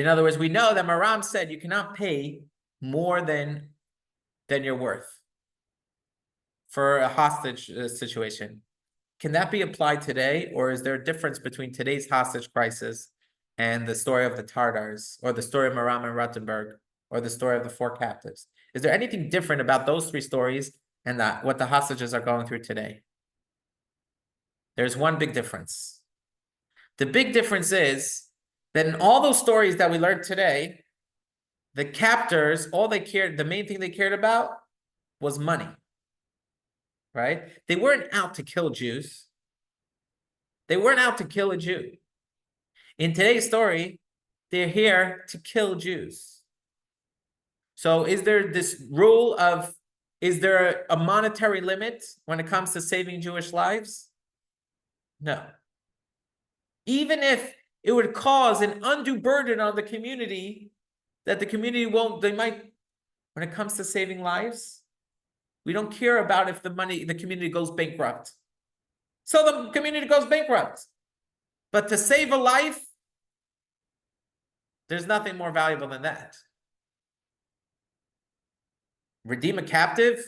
other words, we know that Maram said you cannot pay more than you're worth for a hostage situation. Can that be applied today, or is there a difference between today's hostage crisis and the story of the Tartars, or the story of Maram and Rothenburg? or the story of the 4 captives? Is there anything different about those 3 stories and what the hostages are going through today? There's one big difference. The big difference is that in all those stories that we learned today, the captors, the main thing they cared about was money, right? They weren't out to kill Jews. They weren't out to kill a Jew. In today's story, they're here to kill Jews. So is there this rule of, is there a monetary limit when it comes to saving Jewish lives? No. Even if it would cause an undue burden on the community, that the community when it comes to saving lives, we don't care about if the community goes bankrupt. So the community goes bankrupt. But to save a life, there's nothing more valuable than that. Redeem a captive?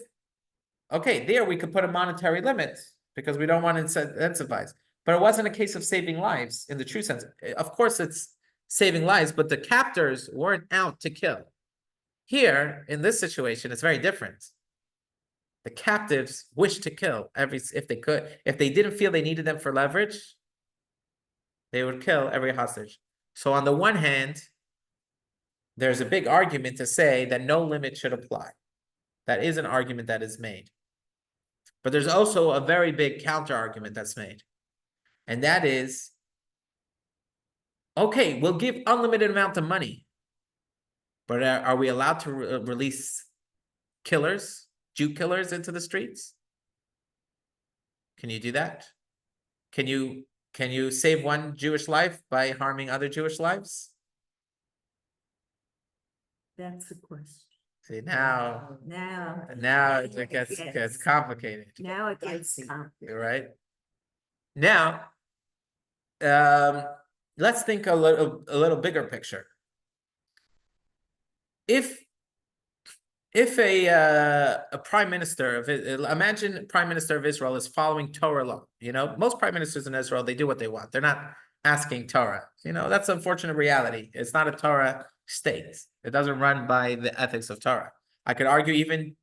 Okay, there we could put a monetary limit because we don't want to incentivize. But it wasn't a case of saving lives in the true sense. Of course, it's saving lives, but the captors weren't out to kill. Here, in this situation, it's very different. The captives wished to kill if they could. If they didn't feel they needed them for leverage, they would kill every hostage. So on the one hand, there's a big argument to say that no limit should apply. That is an argument that is made. But there's also a very big counter argument that's made. And that is, okay, we'll give unlimited amount of money, but are we allowed to release killers, Jew killers, into the streets? Can you do that? Can you save one Jewish life by harming other Jewish lives? That's the question. See, now it gets complicated. Now it gets complicated. Right? Now, let's think a little bigger picture. If a prime minister imagine prime minister of Israel is following Torah law. Most prime ministers in Israel, they do what they want. They're not asking Torah. That's an unfortunate reality. It's not a Torah state. It doesn't run by the ethics of Torah. I could argue even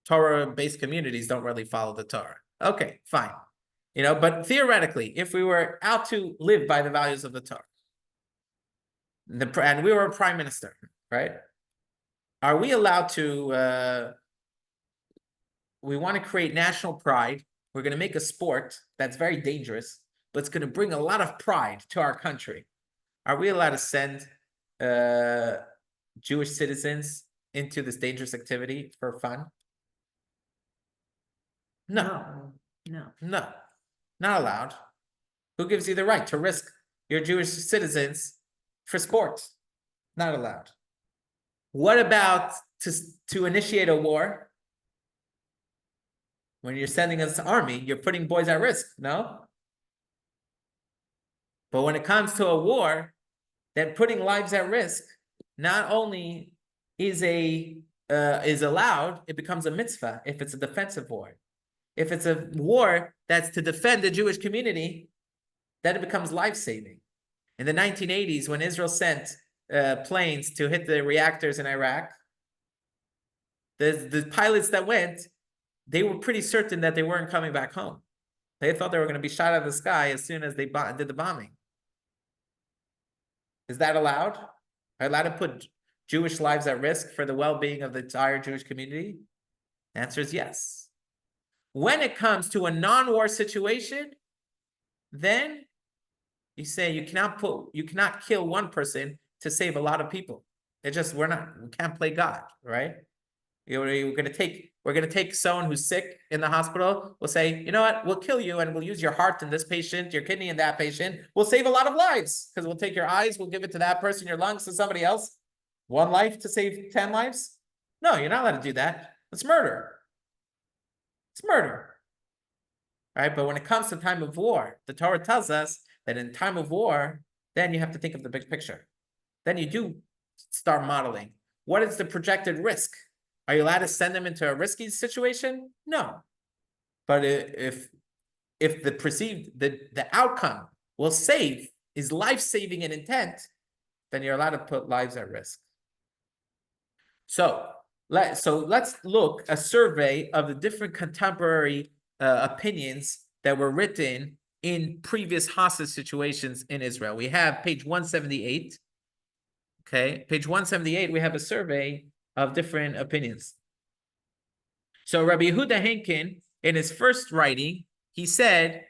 Torah-based communities don't really follow the Torah. Okay, fine. But theoretically, if we were out to live by the values of the Torah, and we were a prime minister, right? Are we allowed to, we want to create national pride. We're going to make a sport that's very dangerous, but it's going to bring a lot of pride to our country. Are we allowed to send Jewish citizens into this dangerous activity for fun? No, not allowed. Who gives you the right to risk your Jewish citizens for sport? Not allowed. What about to initiate a war? When you're sending us army, you're putting boys at risk, no? But when it comes to a war, then putting lives at risk not only is allowed, it becomes a mitzvah if it's a defensive war. If it's a war that's to defend the Jewish community, then it becomes life-saving. In the 1980s, when Israel sent planes to hit the reactors in Iraq, the pilots that went, they were pretty certain that they weren't coming back home. They thought they were going to be shot out of the sky as soon as they did the bombing. Is that allowed? Are you allowed to put Jewish lives at risk for the well-being of the entire Jewish community? The answer is yes. When it comes to a non-war situation, then you say you cannot kill one person to save a lot of people. We can't play God, right? We're gonna take someone who's sick in the hospital. We'll say, you know what? We'll kill you and we'll use your heart in this patient, your kidney in that patient. We'll save a lot of lives because we'll take your eyes, we'll give it to that person, your lungs to somebody else. 1 life to save 10 lives? No, you're not allowed to do that. It's murder. It's murder. All right, but when it comes to time of war, the Torah tells us that in time of war, then you have to think of the big picture. Then you do start modeling. What is the projected risk? Are you allowed to send them into a risky situation? No. But if the outcome is life-saving in intent, then you're allowed to put lives at risk. So let's look a survey of the different contemporary opinions that were written in previous hostage situations in Israel. We have page 178. Okay, page 178, we have a survey of different opinions. So Rabbi Yehuda Henkin, in his first writing, he said,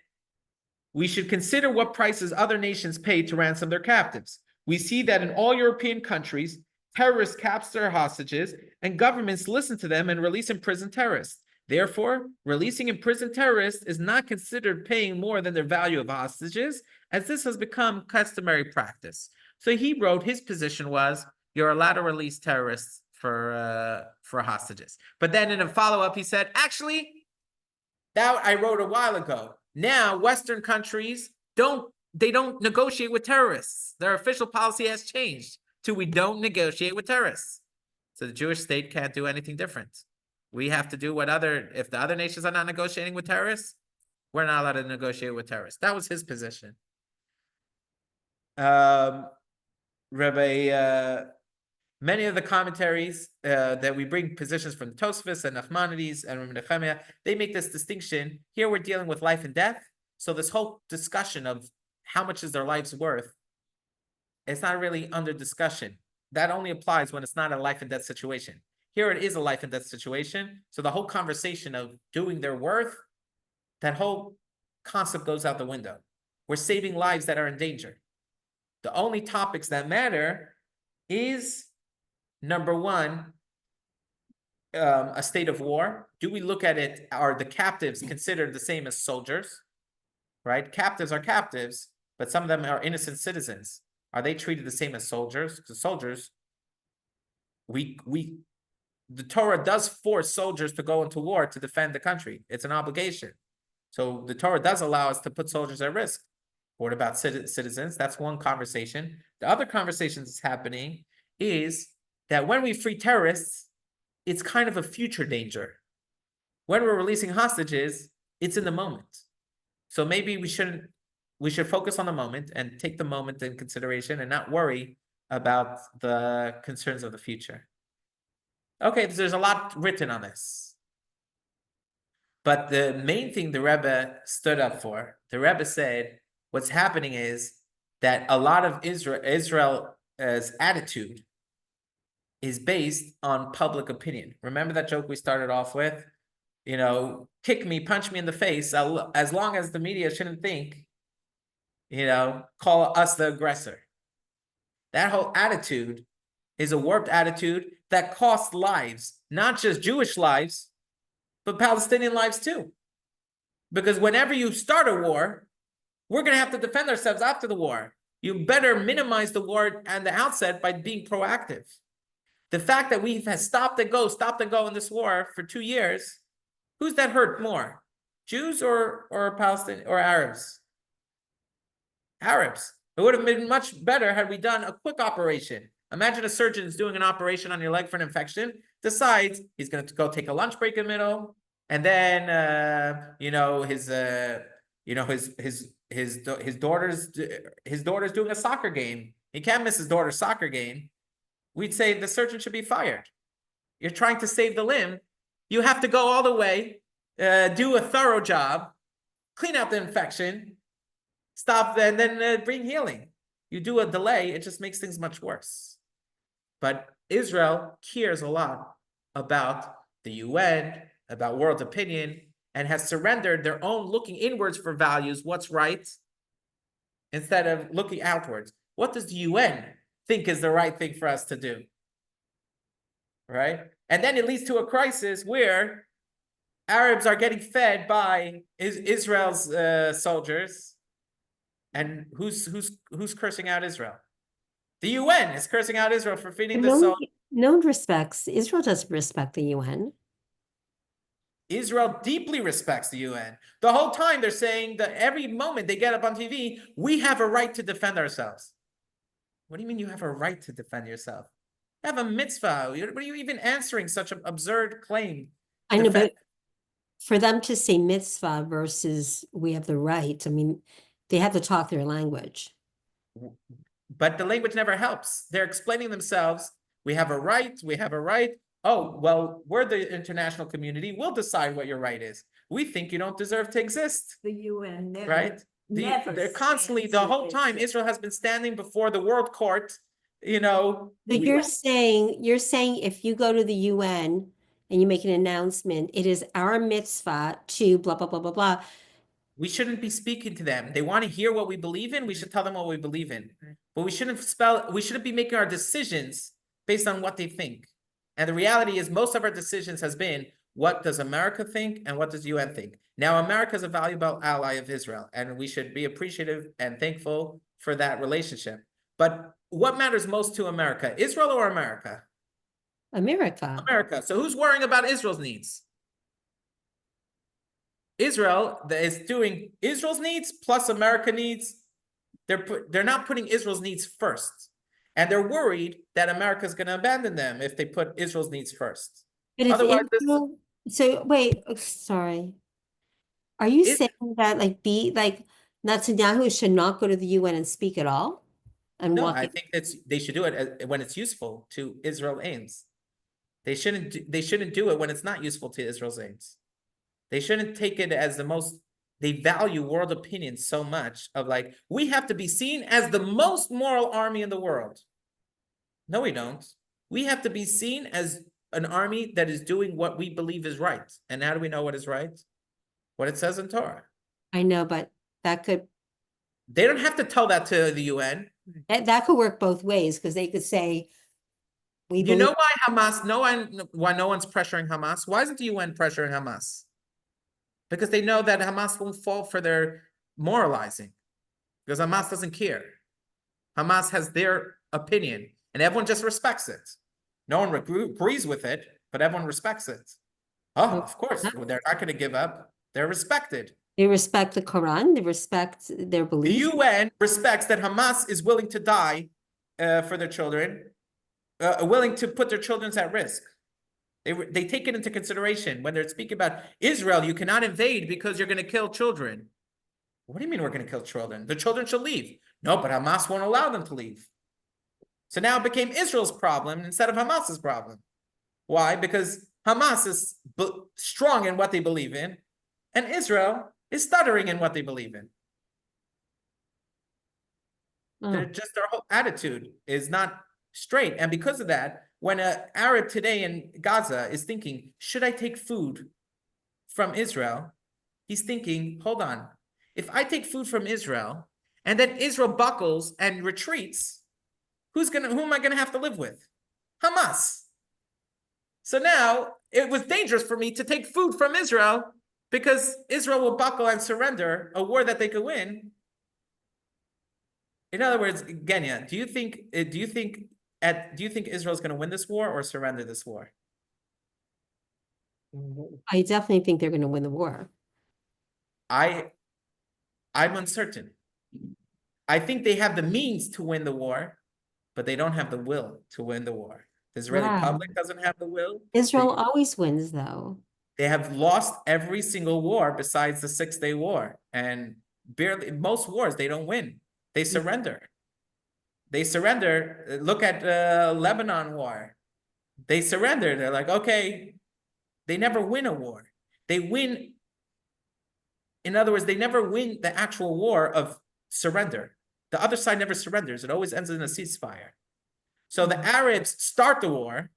we should consider what prices other nations pay to ransom their captives. We see that in all European countries, terrorists capture hostages and governments listen to them and release imprisoned terrorists. Therefore, releasing imprisoned terrorists is not considered paying more than their value of hostages, as this has become customary practice. So he wrote, his position was, you're allowed to release terrorists for hostages. But then in a follow-up, he said, actually, that I wrote a while ago. Now, Western countries don't negotiate with terrorists. Their official policy has changed to we don't negotiate with terrorists. So the Jewish state can't do anything different. We have to do if the other nations are not negotiating with terrorists, we're not allowed to negotiate with terrorists. That was his position. Many of the commentaries that we bring positions from Tosfos and Nachmanides and Rabbi Nehemiah, they make this distinction. Here we're dealing with life and death. So this whole discussion of how much is their life's worth, it's not really under discussion. That only applies when it's not a life and death situation. Here it is a life and death situation. So the whole conversation of doing their worth, that whole concept goes out the window. We're saving lives that are in danger. The only topics that matter is, number one, a state of war. Do we look at it, are the captives considered the same as soldiers? Right? Captives are captives, but some of them are innocent citizens. Are they treated the same as soldiers? Because soldiers, the Torah does force soldiers to go into war to defend the country. It's an obligation. So the Torah does allow us to put soldiers at risk. What about citizens? That's one conversation. The other conversation that's happening is that when we free terrorists, it's kind of a future danger. When we're releasing hostages, it's in the moment. So maybe we should focus on the moment and take the moment in consideration and not worry about the concerns of the future. Okay, there's a lot written on this. But the main thing the Rebbe stood up for, the Rebbe said, what's happening is that a lot of Israel's attitude is based on public opinion. Remember that joke we started off with? You know, kick me, punch me in the face, as long as the media shouldn't think, call us the aggressor. That whole attitude is a warped attitude that costs lives, not just Jewish lives, but Palestinian lives too. Because whenever you start a war, we're going to have to defend ourselves after the war. You better minimize the war at the outset by being proactive. The fact that we've stopped and go in this war for 2 years, who's that hurt more? Jews or Palestinians or Arabs? Arabs. It would have been much better had we done a quick operation. Imagine a surgeon is doing an operation on your leg for an infection, decides he's going to go take a lunch break in the middle, and then his daughter's doing a soccer game. He can't miss his daughter's soccer game. We'd say the surgeon should be fired. You're trying to save the limb. You have to go all the way, do a thorough job, clean out the infection, stop, and then bring healing. You do a delay, it just makes things much worse. But Israel cares a lot about the UN, about world opinion, and has surrendered their own looking inwards for values, what's right, instead of looking outwards. What does the UN think is the right thing for us to do? Right? And then it leads to a crisis where Arabs are getting fed by Israel's soldiers. And who's cursing out Israel? The UN is cursing out Israel for feeding the soldiers. No one respects, Israel doesn't respect the UN. Israel deeply respects the UN. The whole time they're saying that every moment they get up on TV, we have a right to defend ourselves. What do you mean you have a right to defend yourself? You have a mitzvah. What are you even answering such an absurd claim? I know, but for them to say mitzvah versus we have the right, I mean, they have to talk their language. But the language never helps. They're explaining themselves We have a right. We have a right. Oh, well, we're the international community. We'll decide what your right is. We think you don't deserve to exist, The UN never. right? Never They're constantly, stands the with whole time, Israel has been standing before the world court, you know. So we- you're saying if you go to the UN and you make an announcement, it is our mitzvah to blah, blah, blah, blah, blah. We shouldn't be speaking to them. They want to hear what we believe in. We should tell them what we believe in. But we shouldn't be making our decisions based on what they think. And the reality is most of our decisions has been, what does America think and what does the UN think? Now, America is a valuable ally of Israel, and we should be appreciative and thankful for that relationship. But what matters most to America, Israel or America? America. America. So who's worrying about Israel's needs? Israel that is doing Israel's needs plus America needs. They're not putting Israel's needs first. And they're worried that America is going to abandon them if they put Israel's needs first. But if Otherwise, Israel, so wait, sorry. Are you Is- saying that like Netanyahu should not go to the UN and speak at all? And No, walk I it- think they should do it when it's useful to Israel aims. They shouldn't do it when it's not useful to Israel's aims. They shouldn't take it as the most, they value world opinion so much of like, we have to be seen as the most moral army in the world. No, we don't. We have to be seen as an army that is doing what we believe is right. And how do we know what is right? What it says in Torah. I know, but that could They don't have to tell that to the UN. that could work both ways because they could say we You know believe why no one's pressuring Hamas? Why isn't the UN pressuring Hamas? Because they know that Hamas won't fall for their moralizing. Because Hamas doesn't care. Hamas has their opinion, and everyone just respects it. No one agrees with it, but everyone respects it. Oh, of course, they're not going to give up. They're respected. they respect the Quran, they respect their The beliefs. UN respects that Hamas is willing to die for their children, willing to put their children at risk. They take it into consideration when they're speaking about Israel. You cannot invade because you're going to kill children. What do you mean we're going to kill children? The children should leave. No, but Hamas won't allow them to leave. So now it became Israel's problem instead of Hamas's problem. Why? Because Hamas is strong in what they believe in, and Israel is stuttering in what they believe in. Oh, Their whole attitude is not straight. And because of that, when an Arab today in Gaza is thinking, should I take food from Israel? He's thinking, hold on. If I take food from Israel and then Israel buckles and retreats, who am I gonna have to live with? Hamas. So now it was dangerous for me to take food from Israel because Israel will buckle and surrender a war that they could win. In other words, Genya, do you think Israel's going to win this war or surrender this war? I definitely think they're going to win the war. I'm uncertain. I think they have the means to win the war, but they don't have the will to win the war. The Israeli Wow. public doesn't have the will. Israel always wins, though. They have lost every single war besides the 6-Day War, and barely most wars they don't win. They surrender. They surrender. Look at Lebanon war. They surrender. They're like, okay, they never win a war. They win. In other words, they never win the actual war of surrender. The other side never surrenders. It always ends in a ceasefire. So the Arabs start the war,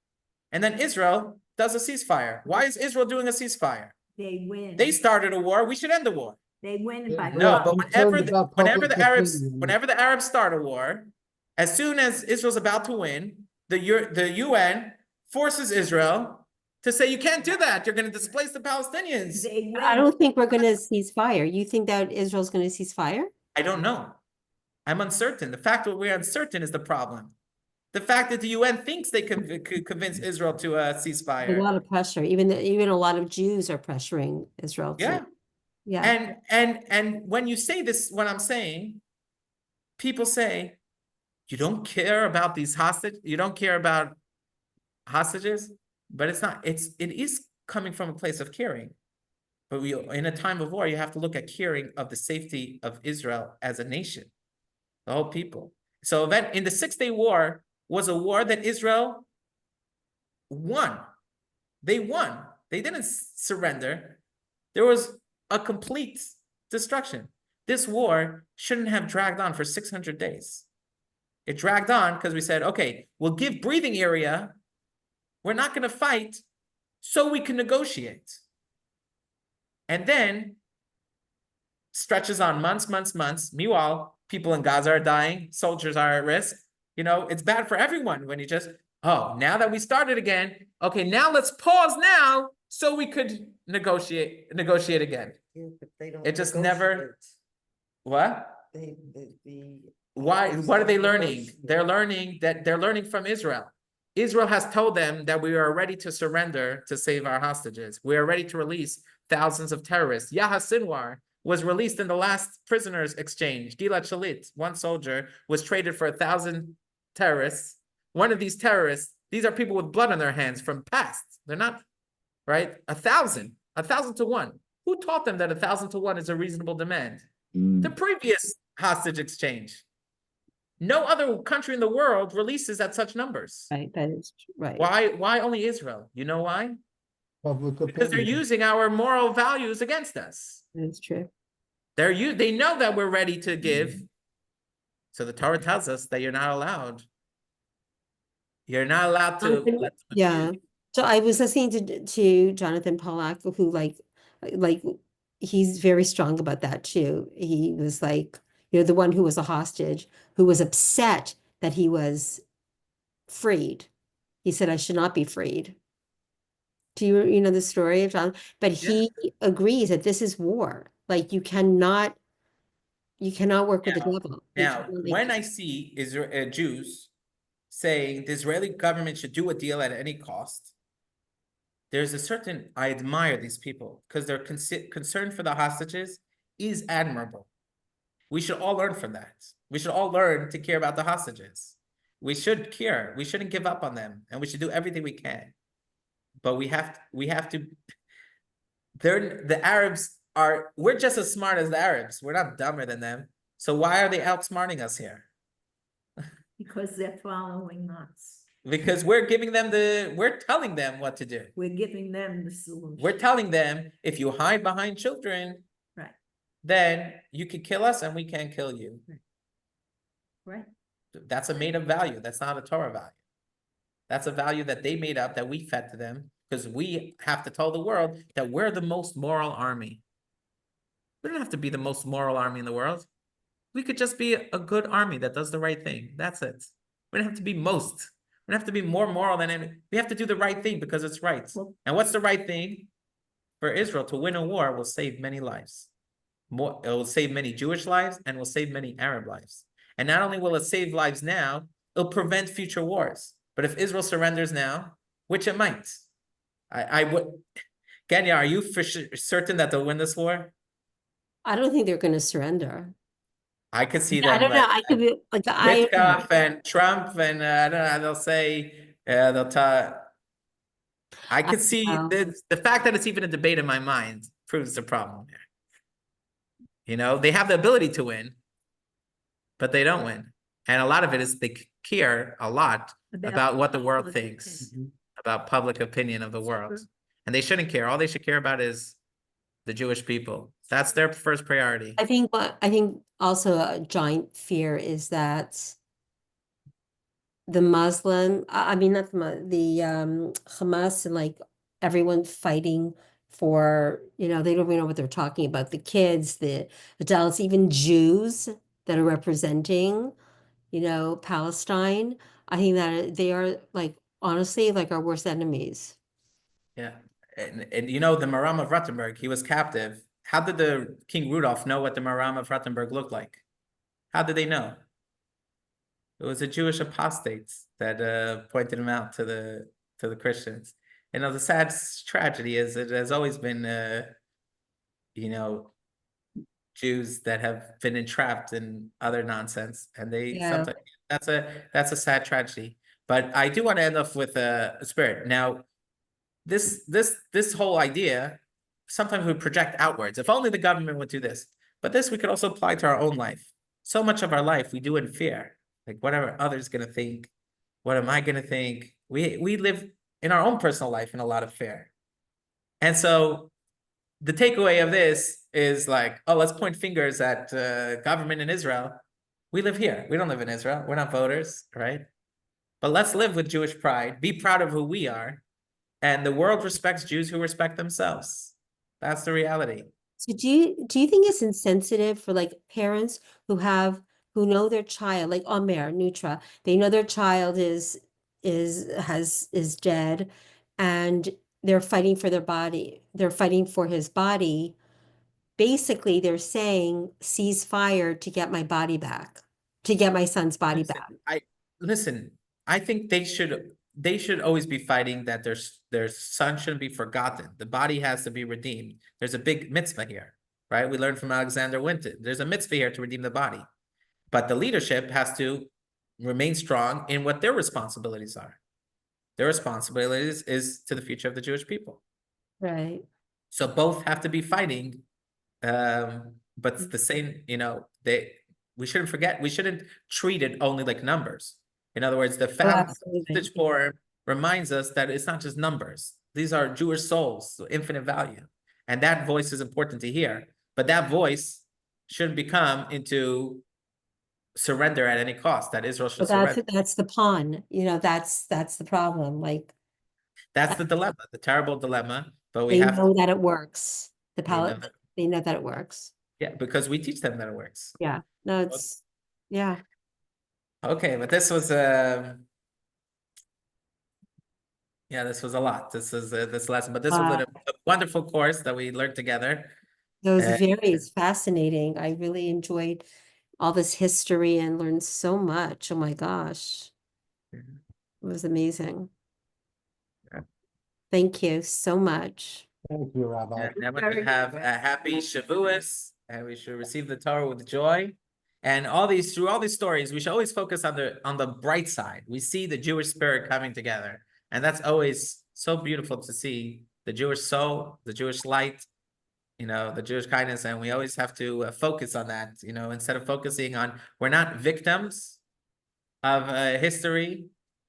and then Israel does a ceasefire. Why is Israel doing a ceasefire? They win. They started a war. We should end the war. They win by. No, blood. but Concerned about whenever public the Arabs opinion. start a war, as soon as Israel's about to win, the UN forces Israel to say, you can't do that. You're going to displace the Palestinians. They win. I don't think we're going to cease fire. You think that Israel's going to cease fire? I don't know. I'm uncertain. The fact that we're uncertain is the problem. The fact that the UN thinks they could convince Israel to a A ceasefire. lot of pressure. Even a lot of Jews are pressuring Israel to. Yeah. Yeah. And when you say this, what I'm saying, people say, you don't care about these you don't care about hostages, but it's not, it is coming from a place of caring. But in a time of war, you have to look at caring of the safety of Israel as a nation, the whole people. So that in the 6-Day War was a war that Israel won. They won. They didn't surrender. There was a complete destruction. This war shouldn't have dragged on for 600 days. It dragged on because we said, okay, we'll give breathing area. We're not going to fight so we can negotiate. And then stretches on months, months, months. Meanwhile, people in Gaza are dying. Soldiers are at risk. You know, it's bad for everyone when you just, oh, now that we started again, okay, now let's pause now so we could negotiate again. Yeah, but they don't It just never- negotiate. What? The Why? Arabs What are don't they learning? negotiate. They're learning from Israel. Israel has told them that we are ready to surrender to save our hostages. We are ready to release thousands of terrorists. Yahya Sinwar was released in the last prisoners exchange. Gilad Shalit, one soldier, was traded for 1,000 terrorists. One of these terrorists, these are people with blood on their hands from past. They're not, right? 1,000 to 1. Who taught them that 1,000 to 1 is a reasonable demand? The previous hostage exchange. No other country in the world releases at such numbers. Right, that is right. Why only Israel? You know why? Public Because they're opinion. using our moral values against us. That's true. They know that we're ready to give. So the Torah tells us that you're not allowed. You're not allowed to let them Yeah. accuse you. So I was listening to Jonathan Pollack, who like he's very strong about that too. He was like, you know, the one who was a hostage, who was upset that he was freed. He said, I should not be freed. Do you know the story of John? But he agrees that this is war. Like you cannot work with the devil. You Now, cannot make when I see Jews saying the Israeli government should do a deal at any cost, I admire these people because their concern for the hostages is admirable. We should all learn from that. We should all learn to care about the hostages. We should care. We shouldn't give up on them, and we should do everything we can. But we have to. The Arabs we're just as smart as the Arabs. We're not dumber than them. So why are they outsmarting us here? Because they're following us. Because we're telling them what to do. We're giving them the solution. We're telling them if you hide behind children, Right, then you could kill us and we can't kill you. right. That's a made up value. That's not a Torah value. That's a value that they made up that we fed to them because we have to tell the world that we're the most moral army. We don't have to be the most moral army in the world. We could just be a good army that does the right thing. That's it. We don't have to be most. We don't have to be more moral than any. We have to do the right thing because it's right. Well- And what's the right thing? For Israel to win a war will save many lives. It will save many Jewish lives and will save many Arab lives. And not only will it save lives now, it'll prevent future wars. But if Israel surrenders now, which it might, I would. Genya, are you for certain that they'll win this war? I don't think they're going to surrender. I could see them. I don't know. I could be like Witkoff and Trump and I don't know. They'll say they'll talk. I could see know. the fact that it's even a debate in my mind proves the problem here. You know, they have the ability to win, but they don't win, and a lot of it is they care a lot about what the world public thinks opinion. about public opinion of the world, and they shouldn't care. All they should care about is the Jewish people. That's their first priority. I think also a giant fear is that the Muslim, I mean, not the Hamas and like everyone fighting for, you know, they don't even know what they're talking about. The kids, the adults, even Jews that are representing, you know, Palestine. I think that they are like, honestly, like our worst enemies. Yeah. And you know, the Maram of Rothenburg, he was captive. How did the King Rudolph know what the Maram of Rothenburg looked like? How did they know? It was the Jewish apostates that pointed him out to the Christians. You know, the sad tragedy is it has always been, you know, Jews that have been entrapped in other nonsense, and they sometimes that's a sad tragedy. But I do want to end off with a spirit. Now, this whole idea, sometimes we project outwards. If only the government would do this. But this we could also apply to our own life. So much of our life we do in fear. Like, what are others gonna think? What am I gonna think? We live in our own personal life in a lot of fear. And so the takeaway of this is like, oh, let's point fingers at government in Israel. We live here. We don't live in Israel. We're not voters, right? But let's live with Jewish pride, be proud of who we are. And the world respects Jews who respect themselves. That's the reality. So do you think it's insensitive for like parents who know their child, like Omer, Nutra, they know their child is dead, and they're fighting for their body, they're fighting for his body. Basically, they're saying cease fire to get my body back, to get my son's body back. I think they should always be fighting that their son shouldn't be forgotten. The body has to be redeemed. There's a big mitzvah here, right? We learned from Alexander Winton. There's a mitzvah here to redeem the body. But the leadership has to remain strong in what their responsibilities are. Their responsibilities is to the future of the Jewish people. Right. So both have to be fighting. But it's the same, we shouldn't forget, we shouldn't treat it only like numbers. In other words, the absolutely. form reminds us that it's not just numbers. These are Jewish souls, so infinite value. And that voice is important to hear. But that voice shouldn't become into surrender at any cost. That Israel should But surrender. that's the pawn, that's the problem. Like That's the dilemma, the terrible dilemma. But we they have know to, that it works. The they know palette, that- they know that it works. yeah, because we teach them that it works. Yeah. No, it's yeah. Okay, but this was this was a lot. This is this lesson, but this was a wonderful course that we learned together. It was Uh, it's fascinating. I really enjoyed all this history and learned so much. Oh my gosh. It was amazing. Yeah. Thank you so much. Thank you, Rabbi. And everyone should have a happy Shavuos, and we should receive the Torah with joy. And through all these stories, we should always focus on the bright side. We see the Jewish spirit coming together, and that's always so beautiful to see the Jewish soul, the Jewish light, the Jewish kindness, and we always have to focus on that. Instead of focusing on, we're not victims of history.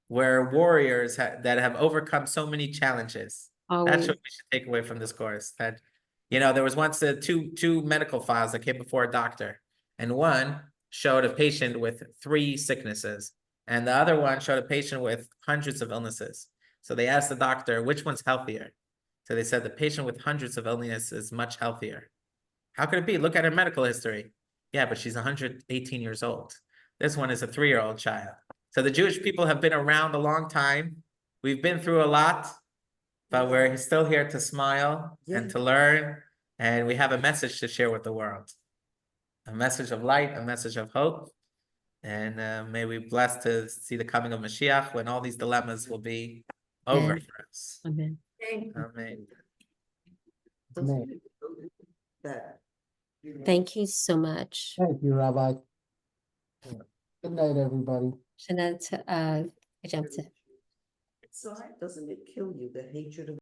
We're warriors that have overcome so many challenges. That's what we should take away from this course. That, there was once two medical files that came before a doctor, and one showed a patient with 3 sicknesses, and the other one showed a patient with hundreds of illnesses. So they asked the doctor, which one's healthier? So they said the patient with hundreds of illnesses is much healthier. How could it be? Look at her medical history. Yeah, but she's 118 years old. This one is a 3-year-old child. So the Jewish people have been around a long time. We've been through a lot, but we're still here to smile and to learn. And we have a message to share with the world. A message of light, a message of hope. And may we be blessed to see the coming of Mashiach when all these dilemmas will be over for us. Amen. Amen. That. Thank you so much. Thank you, Rabbi. Good night, everybody. Shana, I jumped in. Inside, doesn't it kill you, the hatred of